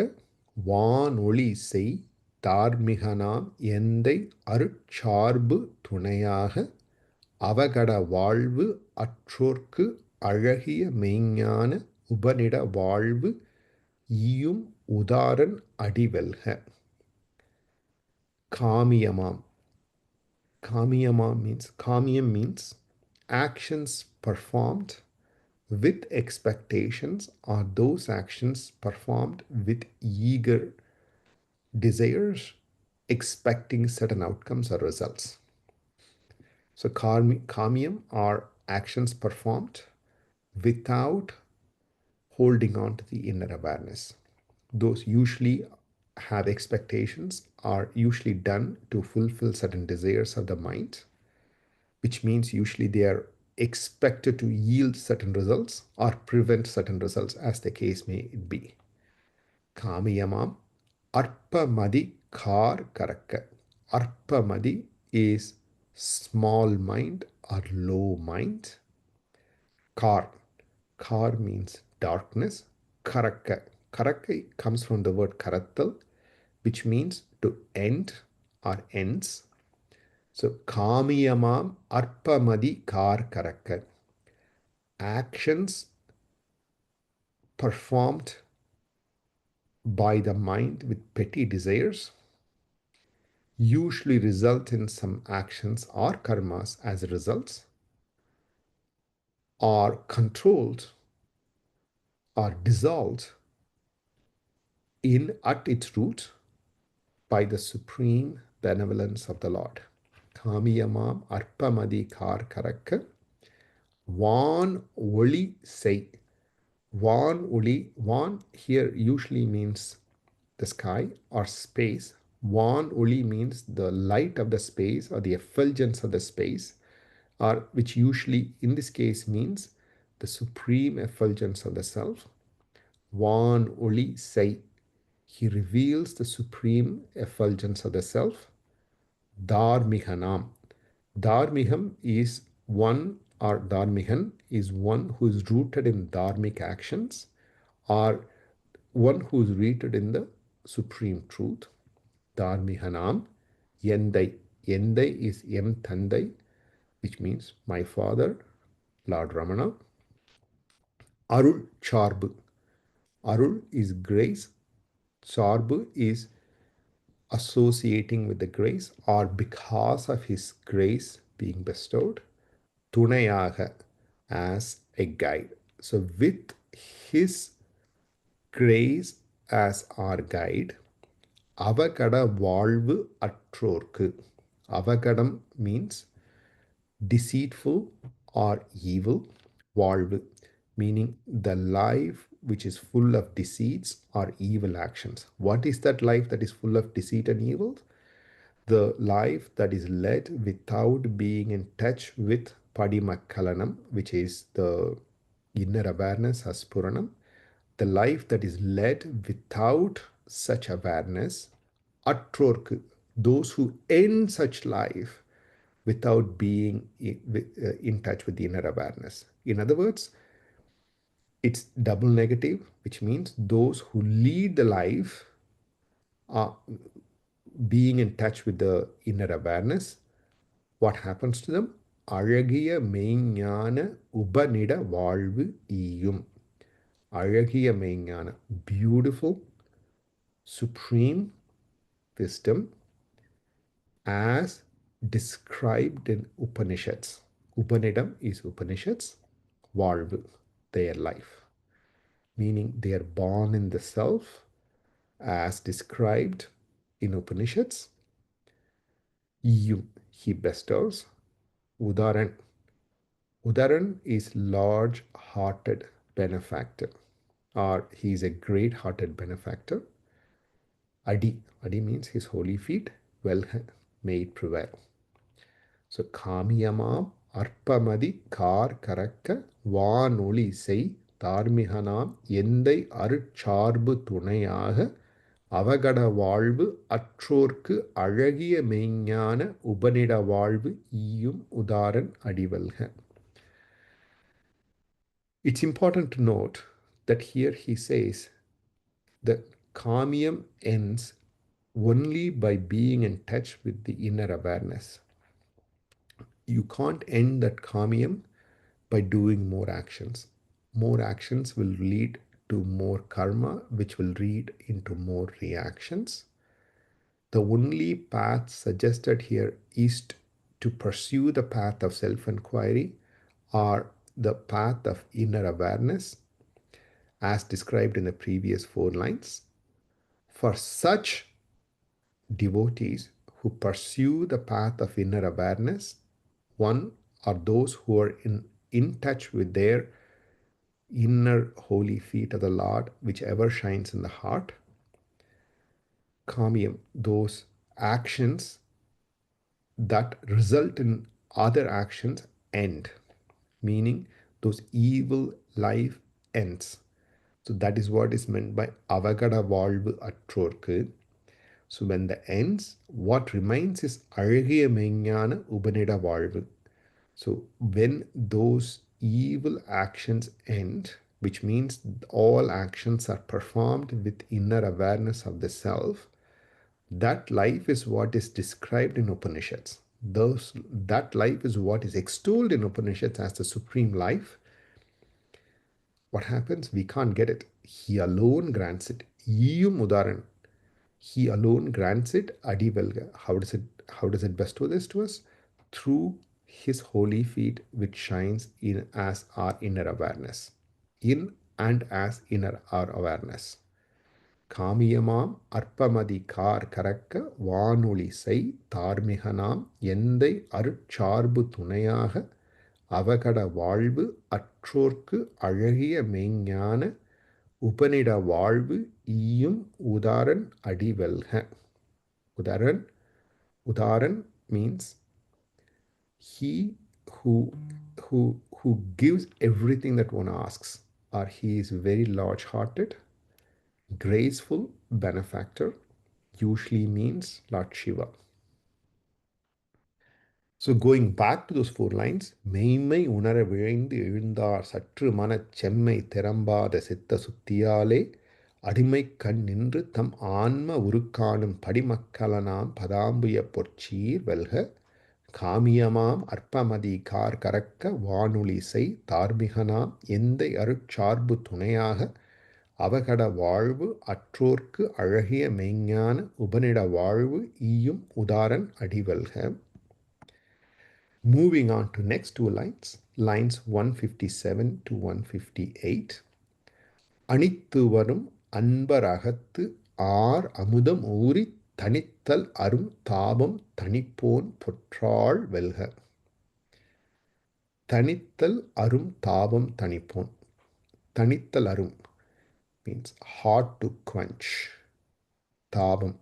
B: வானொளி செய் தார்மிகனாம் எந்தை அருட்சார்பு துணையாக அவகட வாழ்வு அற்றோர்க்கு அழகிய மெய்ஞான உபநிட வாழ்வு ஈயும் உதாரன் அடிவெல்க. காமியமாம். Kamiyam means actions performed with expectations, or those actions performed with eager desires, expecting certain outcomes or results. So kamiyam are actions performed without holding on to the inner awareness. Those usually have expectations, are usually done to fulfill certain desires of the mind, which means usually they are expected to yield certain results or prevent certain results, as the case may be. Kamiyamam arpamadi kar karakka. Arpamadi is small mind or low mind. Kar means darkness. Karakka. Karakka comes from the word karattal, which means to end or ends. So, kamiyamam arpamadi kar karakka. Actions performed by the mind with petty desires usually result in some actions or karmas as results, are controlled or dissolved at its root by the supreme benevolence of the Lord. Kamiyamam arpamadi kar karakka van oli sei. Van oli, van here usually means the sky or space. Van oli means the light of the space or the effulgence of the space, or which usually in this case means the supreme effulgence of the self. Van oli sei. He reveals the supreme effulgence of the self, Dharmihanam. Dharmiham is one, or Dharmihan is one who is rooted in dharmic actions, or one who is rooted in the supreme truth. Dharmihanam, Yendai. Yendai is Em Tandai, which means my father, Lord Ramana. Arul Charbu. Arul is grace. Charbu is associating with the grace, or because of his grace being bestowed. Tunayaga, as a guide. So with his grace as our guide, avagada valvu atrorku. Avagadam means deceitful or evil. Valvu meaning the life which is full of deceits or evil actions. What is that life that is full of deceit and evil? The life that is led without being in touch with Padimakalanam, which is the inner awareness as Puranam. The life that is led without such awareness, Atrorku, those who end such life without being in touch with the inner awareness. In other words, it's double negative, which means those who lead the life are being in touch with the inner awareness. What happens to them? அழகிய மெய்ஞான உபநிட வாழ்வு ஈயும். அழகிய மெய்ஞான, beautiful, supreme wisdom as described in Upanishads. Upanidam is Upanishads. வாழ்வு, their life. Meaning they are born in the self as described in Upanishads. ஈயும், he bestows. Udaran. Udaran is large-hearted benefactor, or he is a great-hearted benefactor. Adi. Adi means his holy feet, well made prevail. So, Kamiyamam Arpamadi Kar Karakka Vanoli Sei Dharmihanam Endai Arucharbu Tunayaga அவகட வாழ்வு அற்றோர்க்கு அழகிய மெய்ஞான உபநிட வாழ்வு ஈயும் உதாரன் அடிவல்க. It's important to note that here he says that Kamyam ends only by being in touch with the inner awareness. You can't end that Kamyam by doing more actions. More actions will lead to more karma, which will lead into more reactions. The only path suggested here is to pursue the path of self-inquiry or the path of inner awareness as described in the previous 4 lines. For such devotees who pursue the path of inner awareness, one are those who are in touch with their inner holy feet of the Lord, which ever shines in the heart. Kamyam, those actions that result in other actions end, meaning those evil life ends. So that is what is meant by avagada valvu atrorku. So when the ends, what remains is அழகிய மெய்ஞான உபநிட வாழ்வு. So when those evil actions end, which means all actions are performed with inner awareness of the self, that life is what is described in Upanishads. That life is what is extolled in Upanishads as the supreme life. What happens? We can't get it. He alone grants it. Iyum udaran. He alone grants it. Adivelga. How does it bestow this to us? Through his holy feet, which shines in as our inner awareness. In and as inner our awareness. காமியமாம் அற்பமதி கார் கரக்க வானொலி செய் தார்மிகனாம் எந்தை அருட்சார்பு துணையாக அவகட வாழ்வு அற்றோர்க்கு அழகிய மெய்ஞான உபநிட வாழ்வு ஈயும் உதாரன் அடிவெல்க. Udaran means he who gives everything that one asks, or he is very large-hearted, Graceful benefactor usually means Lord Shiva. So going back to those 4 lines, மெய்மை உணர விழைந்து எழுந்தார் சற்று மனச் செம்மை திறம்பாத சித்த சுத்தியாலே அடிமை கண் நின்று தம் ஆன்ம உருக்காணும் படிமக்களனாம் பதாம்புய பொற்சீர் வெல்க காமியமாம் அற்பமதி கார் கறக்க வானொலிசை தார்மிகனாம் எந்தை அருட்சார்பு துணையாக அவகட வாழ்வு அற்றோர்க்கு அழகிய மெய்ஞான உபனிட வாழ்வு ஈயும் உதாரன் அடிவல்க. Moving on to next 2 lines, lines 157 to 158. அணித்து வரும் அன்பரகத்து ஆர் அமுதம் ஊறி தனித்தல் அரும் தாபம் தனிப்போன் பொற்றாள் வெல்க. தனித்தல் அரும் தாபம் தனிப்போன். தனித்தல் அரும் means hard to quench. Tabam.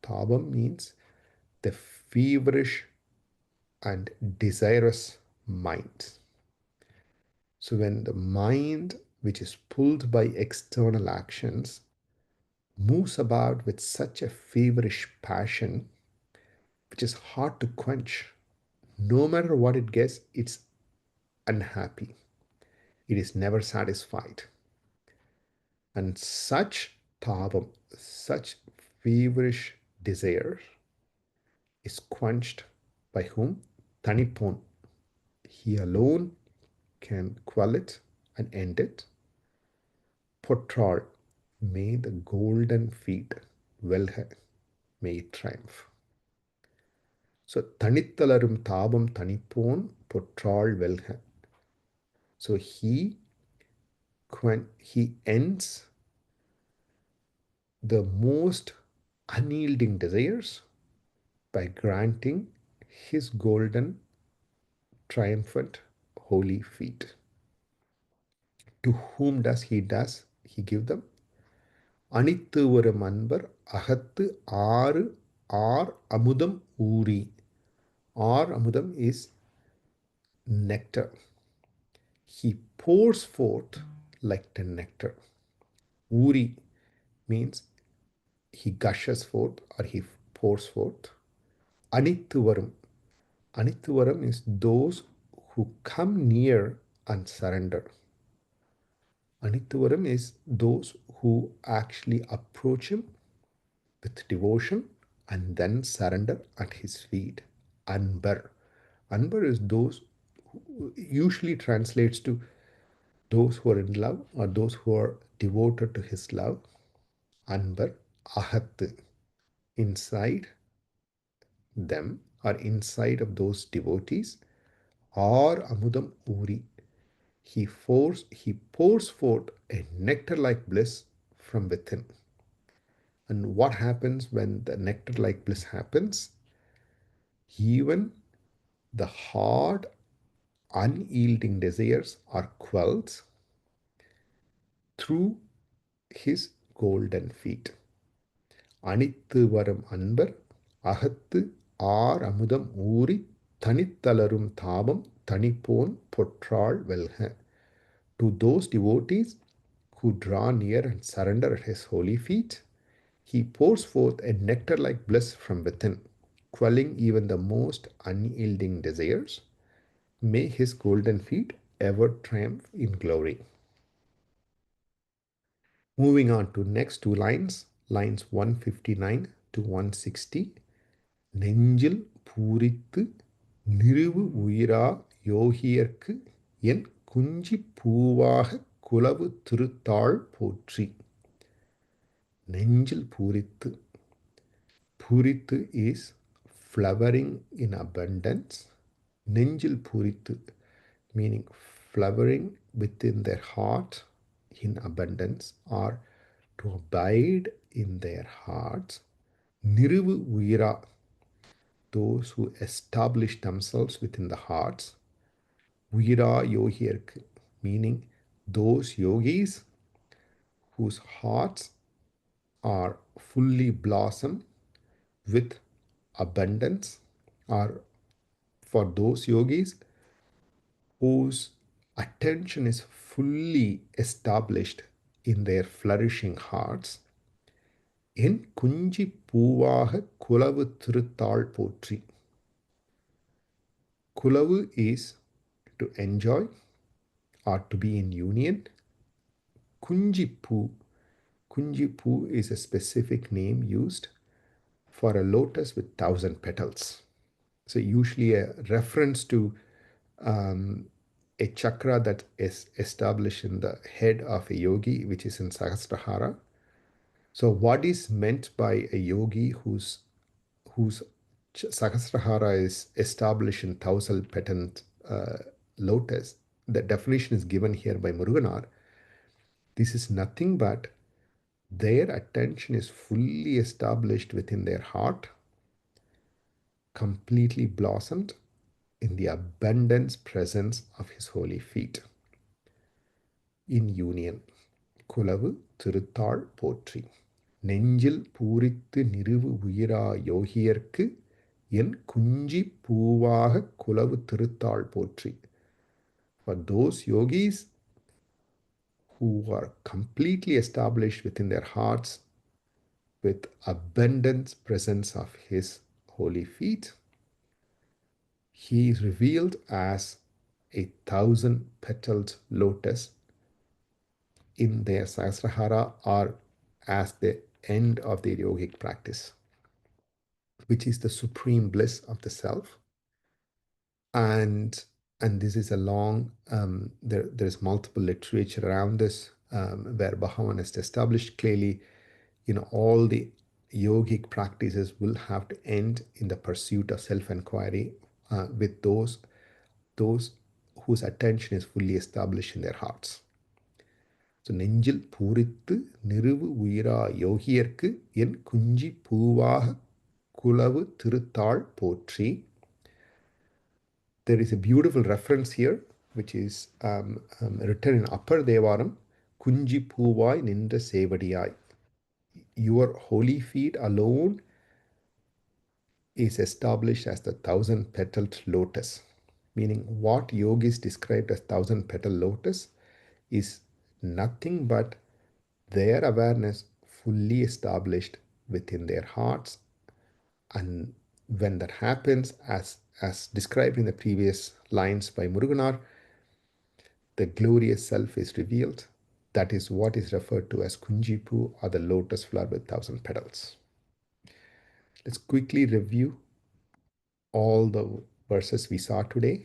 B: Tabam means the feverish and desirous mind. So when the mind, which is pulled by external actions, moves about with such a feverish passion, which is hard to quench, no matter what it gets, it's unhappy. It is never satisfied. And such tabam, such feverish desire is quenched by whom? Tanipon. He alone can quell it and end it. Potral, may the golden feet velha, may it triumph. So Tanittalarum tabam tanipon potral velha. So he ends the most unyielding desires by granting his golden triumphant holy feet. To whom does he give them? அணித்து வரும் அன்பர் அகத்து R அமுதம் ஊறி. Or amudam is nectar. He pours forth like the nectar. Uri means he gushes forth or he pours forth. Anithuvaram. Anithuvaram is those who come near and surrender. Anithuvaram is those who actually approach him with devotion and then surrender at his feet. Anbar. Anbar is those who usually translates to those who are in love or those who are devoted to his love. Anbar ahat, inside them or inside of those devotees. Or amudam uri, he pours forth a nectar-like bliss from within. And what happens when the nectar-like bliss happens? Even the hard, unyielding desires are quelled through his golden feet. அணித்து வரும் அன்பர் அகத்து R அமுதம் ஊறி தனித்தளரும் தாபம் தனிப்போன் பொற்றாள் வெல்க. To those devotees who draw near and surrender at his holy feet, he pours forth a nectar-like bliss from within, quelling even the most unyielding desires. May his golden feet ever triumph in glory. Moving on to next 2 lines, lines 159 to 160. நெஞ்சில் பூரித்து நிறுவு உயிரா யோகியர்க்கு என் குஞ்சி பூவாக குலவு திருத்தாள் போற்றி. நெஞ்சில் பூரித்து. Purittu is flowering in abundance. Nenjil Purittu, meaning flowering within their heart in abundance or to abide in their hearts. Niruvu Uira, those who establish themselves within the hearts. Uira Yogirk, meaning those yogis whose hearts are fully blossomed with abundance, or for those yogis whose attention is fully established in their flourishing hearts. என் குஞ்சி பூவாக குலவு திருத்தாள் போற்றி. Kulavu is to enjoy or to be in union. Kunji Poo. Kunji Poo is a specific name used for a lotus with 1,000 petals. So usually a reference to um, a chakra that is established in the head of a yogi, which is in Sahasrahara. So what is meant by a yogi whose Sahasrahara is established in 1,000 petal lotus? The definition is given here by Muruganar. This is nothing but their attention is fully established within their heart, completely blossomed in the abundance presence of his holy feet. In union. குலவு திருத்தாள் போற்றி. நெஞ்சில் பூரித்து நிறுவு உயிரா யோகியர்க்கு என் குஞ்சி பூவாக குலவு திருத்தாள் போற்றி. For those yogis who are completely established within their hearts with abundant presence of his holy feet, he is revealed as a 1,000-petaled lotus in their Sahasrahara or as the end of their yogic practice, which is the supreme bliss of the self. And this is a long, there's multiple literature around this, where Bhagavan has established clearly, all the yogic practices will have to end in the pursuit of self-inquiry with those whose attention is fully established in their hearts. So நெஞ்சில் பூரித்து நிறுவு உயிரா யோகியர்க்கு என் குஞ்சி பூவாக குலவு திருத்தாள் போற்றி. There is a beautiful reference here, which is written in Upper Devaram, Kunji Puvai Nindra Sevadiyai. Your holy feet alone is established as the 1,000-petaled lotus, meaning what yogis described as 1,000-petal lotus is nothing but their awareness fully established within their hearts. And when that happens, as described in the previous lines by Muruganar, the glorious self is revealed. That is what is referred to as Kunjipu, or the lotus flower with 1,000 petals. Let's quickly review all the verses we saw today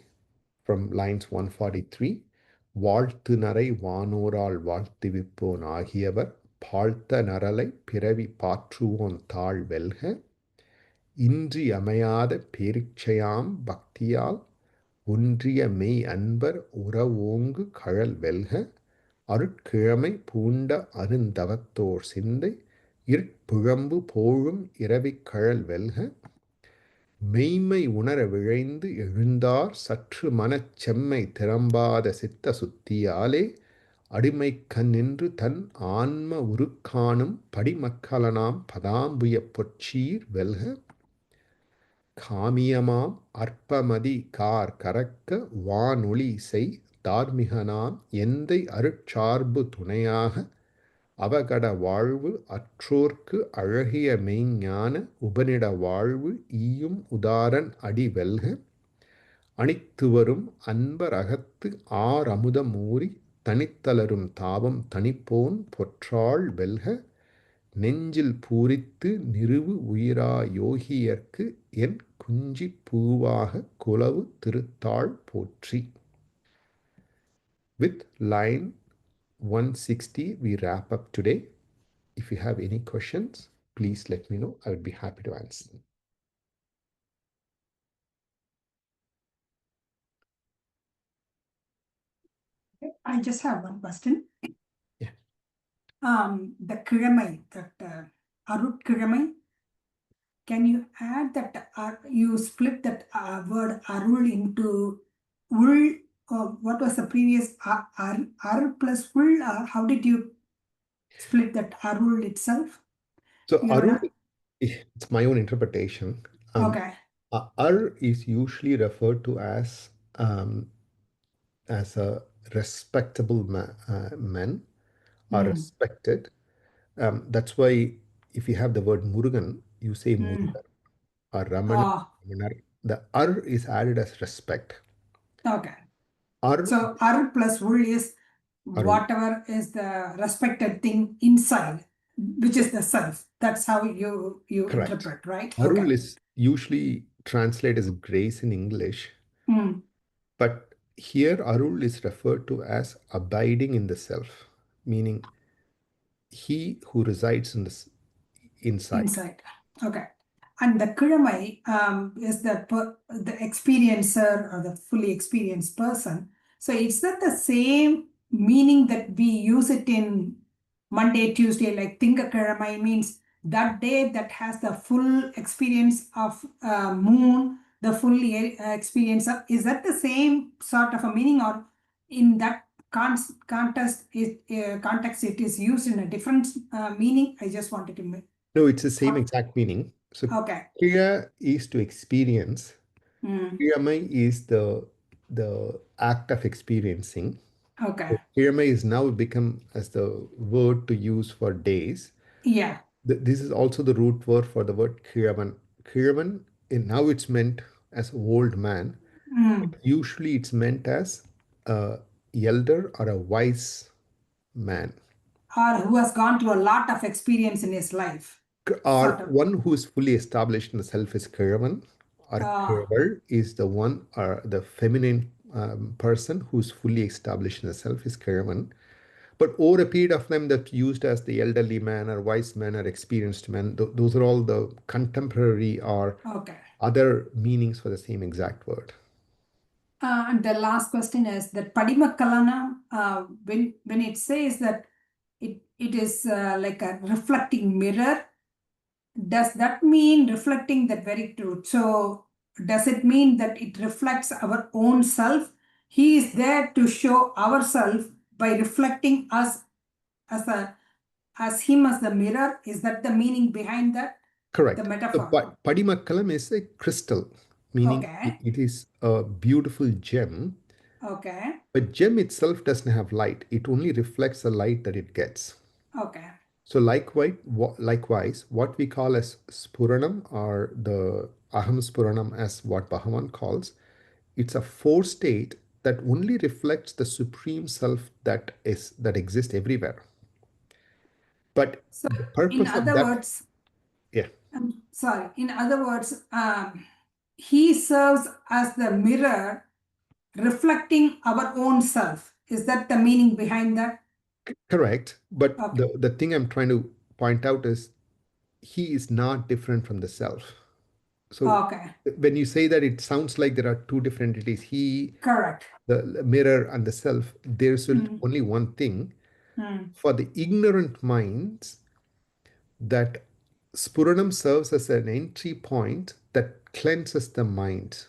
B: from lines 143. வாழ்த்து நரை வானோரால் வாழ்த்துவிப்போன் ஆகியவர் பாழ்த்த நரலை பிறவி பாற்றுவோன் தாழ் வெல்க இன்றி அமையாத பேரிச்சையாம் பக்தியால் ஒன்றிய மெய் அன்பர் உறவோங்கு கழல் வெல்க அருட்கிழமை பூண்ட அருந்தவத்தோர் சிந்தை இருட்புழம்பு போழும் இரவிக் கழல் வெல்க மெய்மை உணர விழைந்து எழுந்தார் சற்று மனச் செம்மை திறம்பாத சித்த சுத்தியாலே அடிமைக்கண் நின்று தன் ஆன்ம உருக்காணும் படிமக்களனாம் பதாம்புய பொற்சீர் வெல்க காமியமாம் அற்பமதி கார் கரக்க வானொளி செய் தார்மிகனாம் எந்தை அருட்சார்பு துணையாக அவகட வாழ்வு அற்றோர்க்கு அழகிய மெய்ஞான உபனிட வாழ்வு ஈயும் உதாரன் அடி வெல்க அணித்துவரும் அன்பர் அகத்து ஆர் அமுதம் ஊறி தனித்தளரும் தாபம் தனிப்போன் பொற்றாள் வெல்க நெஞ்சில் பூரித்து நிறுவு உயிரா யோகியர்க்கு என் குஞ்சி பூவாக குலவு திருத்தாள் போற்றி. With line 160, we wrap up today. If you have any questions, please let me know. I would be happy to answer them.
C: I just have one question.
B: Yeah.
C: The Kiramai, that Arut Kiramai, can you add that, you split that word Arul into Ul, or what was the previous Ar plus Ul, or how did you split that Arul itself?
B: So
C: You
B: Arul,
C: wanna-
B: it's my own interpretation.
C: Okay.
B: Ar is usually referred to as a respectable man or respected. That's why if you have the word Murugan, you say
C: Mm.
B: Murugan or Ramana.
C: Oh,
B: Ramanar. The ar is added as respect.
C: okay.
B: Ar,
C: So ar plus ul is
B: Arul.
C: whatever is the respected thing inside, which is the self. That's how you
B: Correct.
C: interpret, right?
B: Arul
C: Okay.
B: is usually translated as grace in English,
C: Mm.
B: but here Arul is referred to as abiding in the self, meaning he who resides in the inside.
C: Inside. Okay. And the Kiramai is the experiencer or the fully experienced person. So it's not the same meaning that we use it in Monday, Tuesday, like Tinga Kiramai means that day that has the full experience of moon, the full experience of, is that the same sort of a meaning, or in that context it is used in a different meaning? I just wanted to make.
B: No, it's the same exact meaning. So
C: Okay.
B: Kriya is to experience.
C: Mm.
B: Kriyamai is the act of experiencing.
C: Okay.
B: Kirama is now become as the word to use for days.
C: Yeah.
B: This is also the root word for the word Kiraman. Kiraman, now it's meant as old man.
C: Mm.
B: Usually it's meant as a elder or a wise man.
C: Or who has gone through a lot of experience in his life.
B: Or
C: Sort of.
B: one who is fully established in the self is Kiraman. Or
C: Uh,
B: Kiravar is the one or the feminine person who's fully established in the self is Kiraman. But over a period of time, that's used as the elderly man or wise man or experienced man. Those are all the contemporary or
C: okay.
B: other meanings for the same exact word.
C: And the last question is that Padimakkalana, when it says that it is like a reflecting mirror, does that mean reflecting that very truth? So does it mean that it reflects our own self? He is there to show ourself by reflecting us as him as the mirror. Is that the meaning behind that? The
B: Correct. So
C: metaphor.
B: Padimakkalam is a crystal, meaning
C: Okay.
B: it is a beautiful gem.
C: Okay.
B: But gem itself doesn't have light. It only reflects the light that it gets.
C: Okay.
B: So likewise, what we call as Spuranam or the Aham Spuranam as what Bhagavan calls, it's a four state that only reflects the supreme self that exists everywhere. But
C: So
B: the
C: in
B: purpose of
C: other
B: that,
C: words,
B: yeah,
C: I'm sorry. In other words, he serves as the mirror reflecting our own self. Is that the meaning behind that?
B: correct. But
C: Okay.
B: the thing I'm trying to point out is he is not different from the self. So
C: Okay.
B: when you say that, it sounds like there are two different entities. He,
C: Correct.
B: the mirror, and the self. There's
C: Mm.
B: only one thing.
C: Mm.
B: For the ignorant minds, that Spuranam serves as an entry point that cleanses the mind,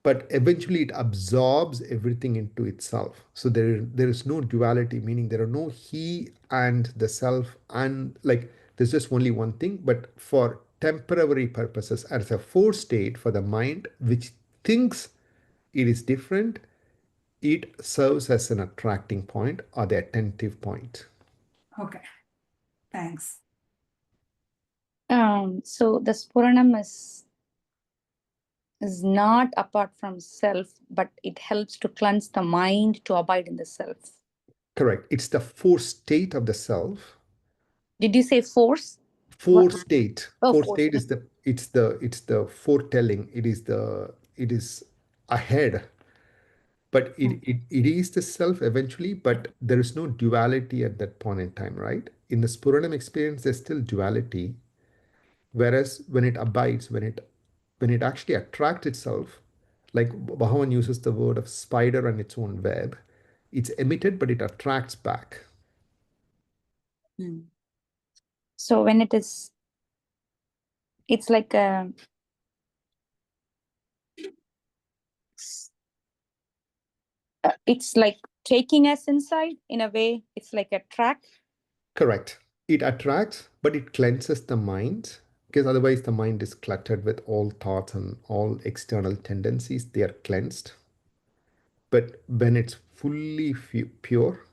B: but eventually it absorbs everything into itself. So there is no duality, meaning there are no he and the self, and like there's just only one thing. But for temporary purposes, as a fourth state for the mind, which thinks it is different, it serves as an attracting point or the attentive point.
C: Okay. Thanks.
D: So the Spuranam is not apart from self, but it helps to cleanse the mind to abide in the self.
B: Correct. It's the fourth state of the self.
D: Did you say force?
B: Fourth state.
D: Oh,
B: Fourth
D: force.
B: state is the foretelling. It is ahead, but it is the self eventually, but there is no duality at that point in time, right? In the Spuranam experience, there's still duality. Whereas when it abides, when it actually attracts itself, like Bhagavan uses the word of spider on its own web, it's emitted, but it attracts back.
D: So when it's like a it's like taking us inside in a way. It's like a track.
B: Correct. It attracts, but it cleanses the mind, because otherwise the mind is cluttered with all thoughts and all external tendencies. They are cleansed. But when it's fully pure,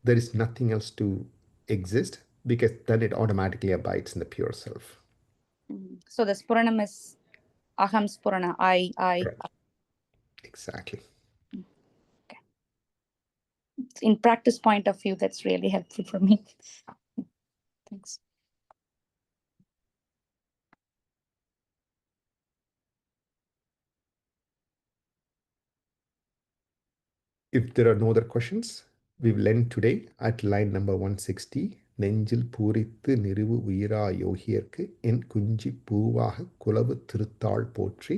B: there is nothing else to exist. because then it automatically abides in the pure self.
D: So the Spuranam is Aham Spurana, I.
B: Correct. Exactly.
D: In practice point of view, that's really helpful for me. Thanks.
B: If there are no other questions, we will end today at line number 160. நெஞ்சில் பூரித்து நிறுவு உயிரா யோகியர்க்கு என் குஞ்சி பூவாக குலவு திருத்தாள் போற்றி.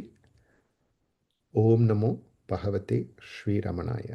B: ஓம் நமோ பகவதே ஸ்ரீ ரமணாய.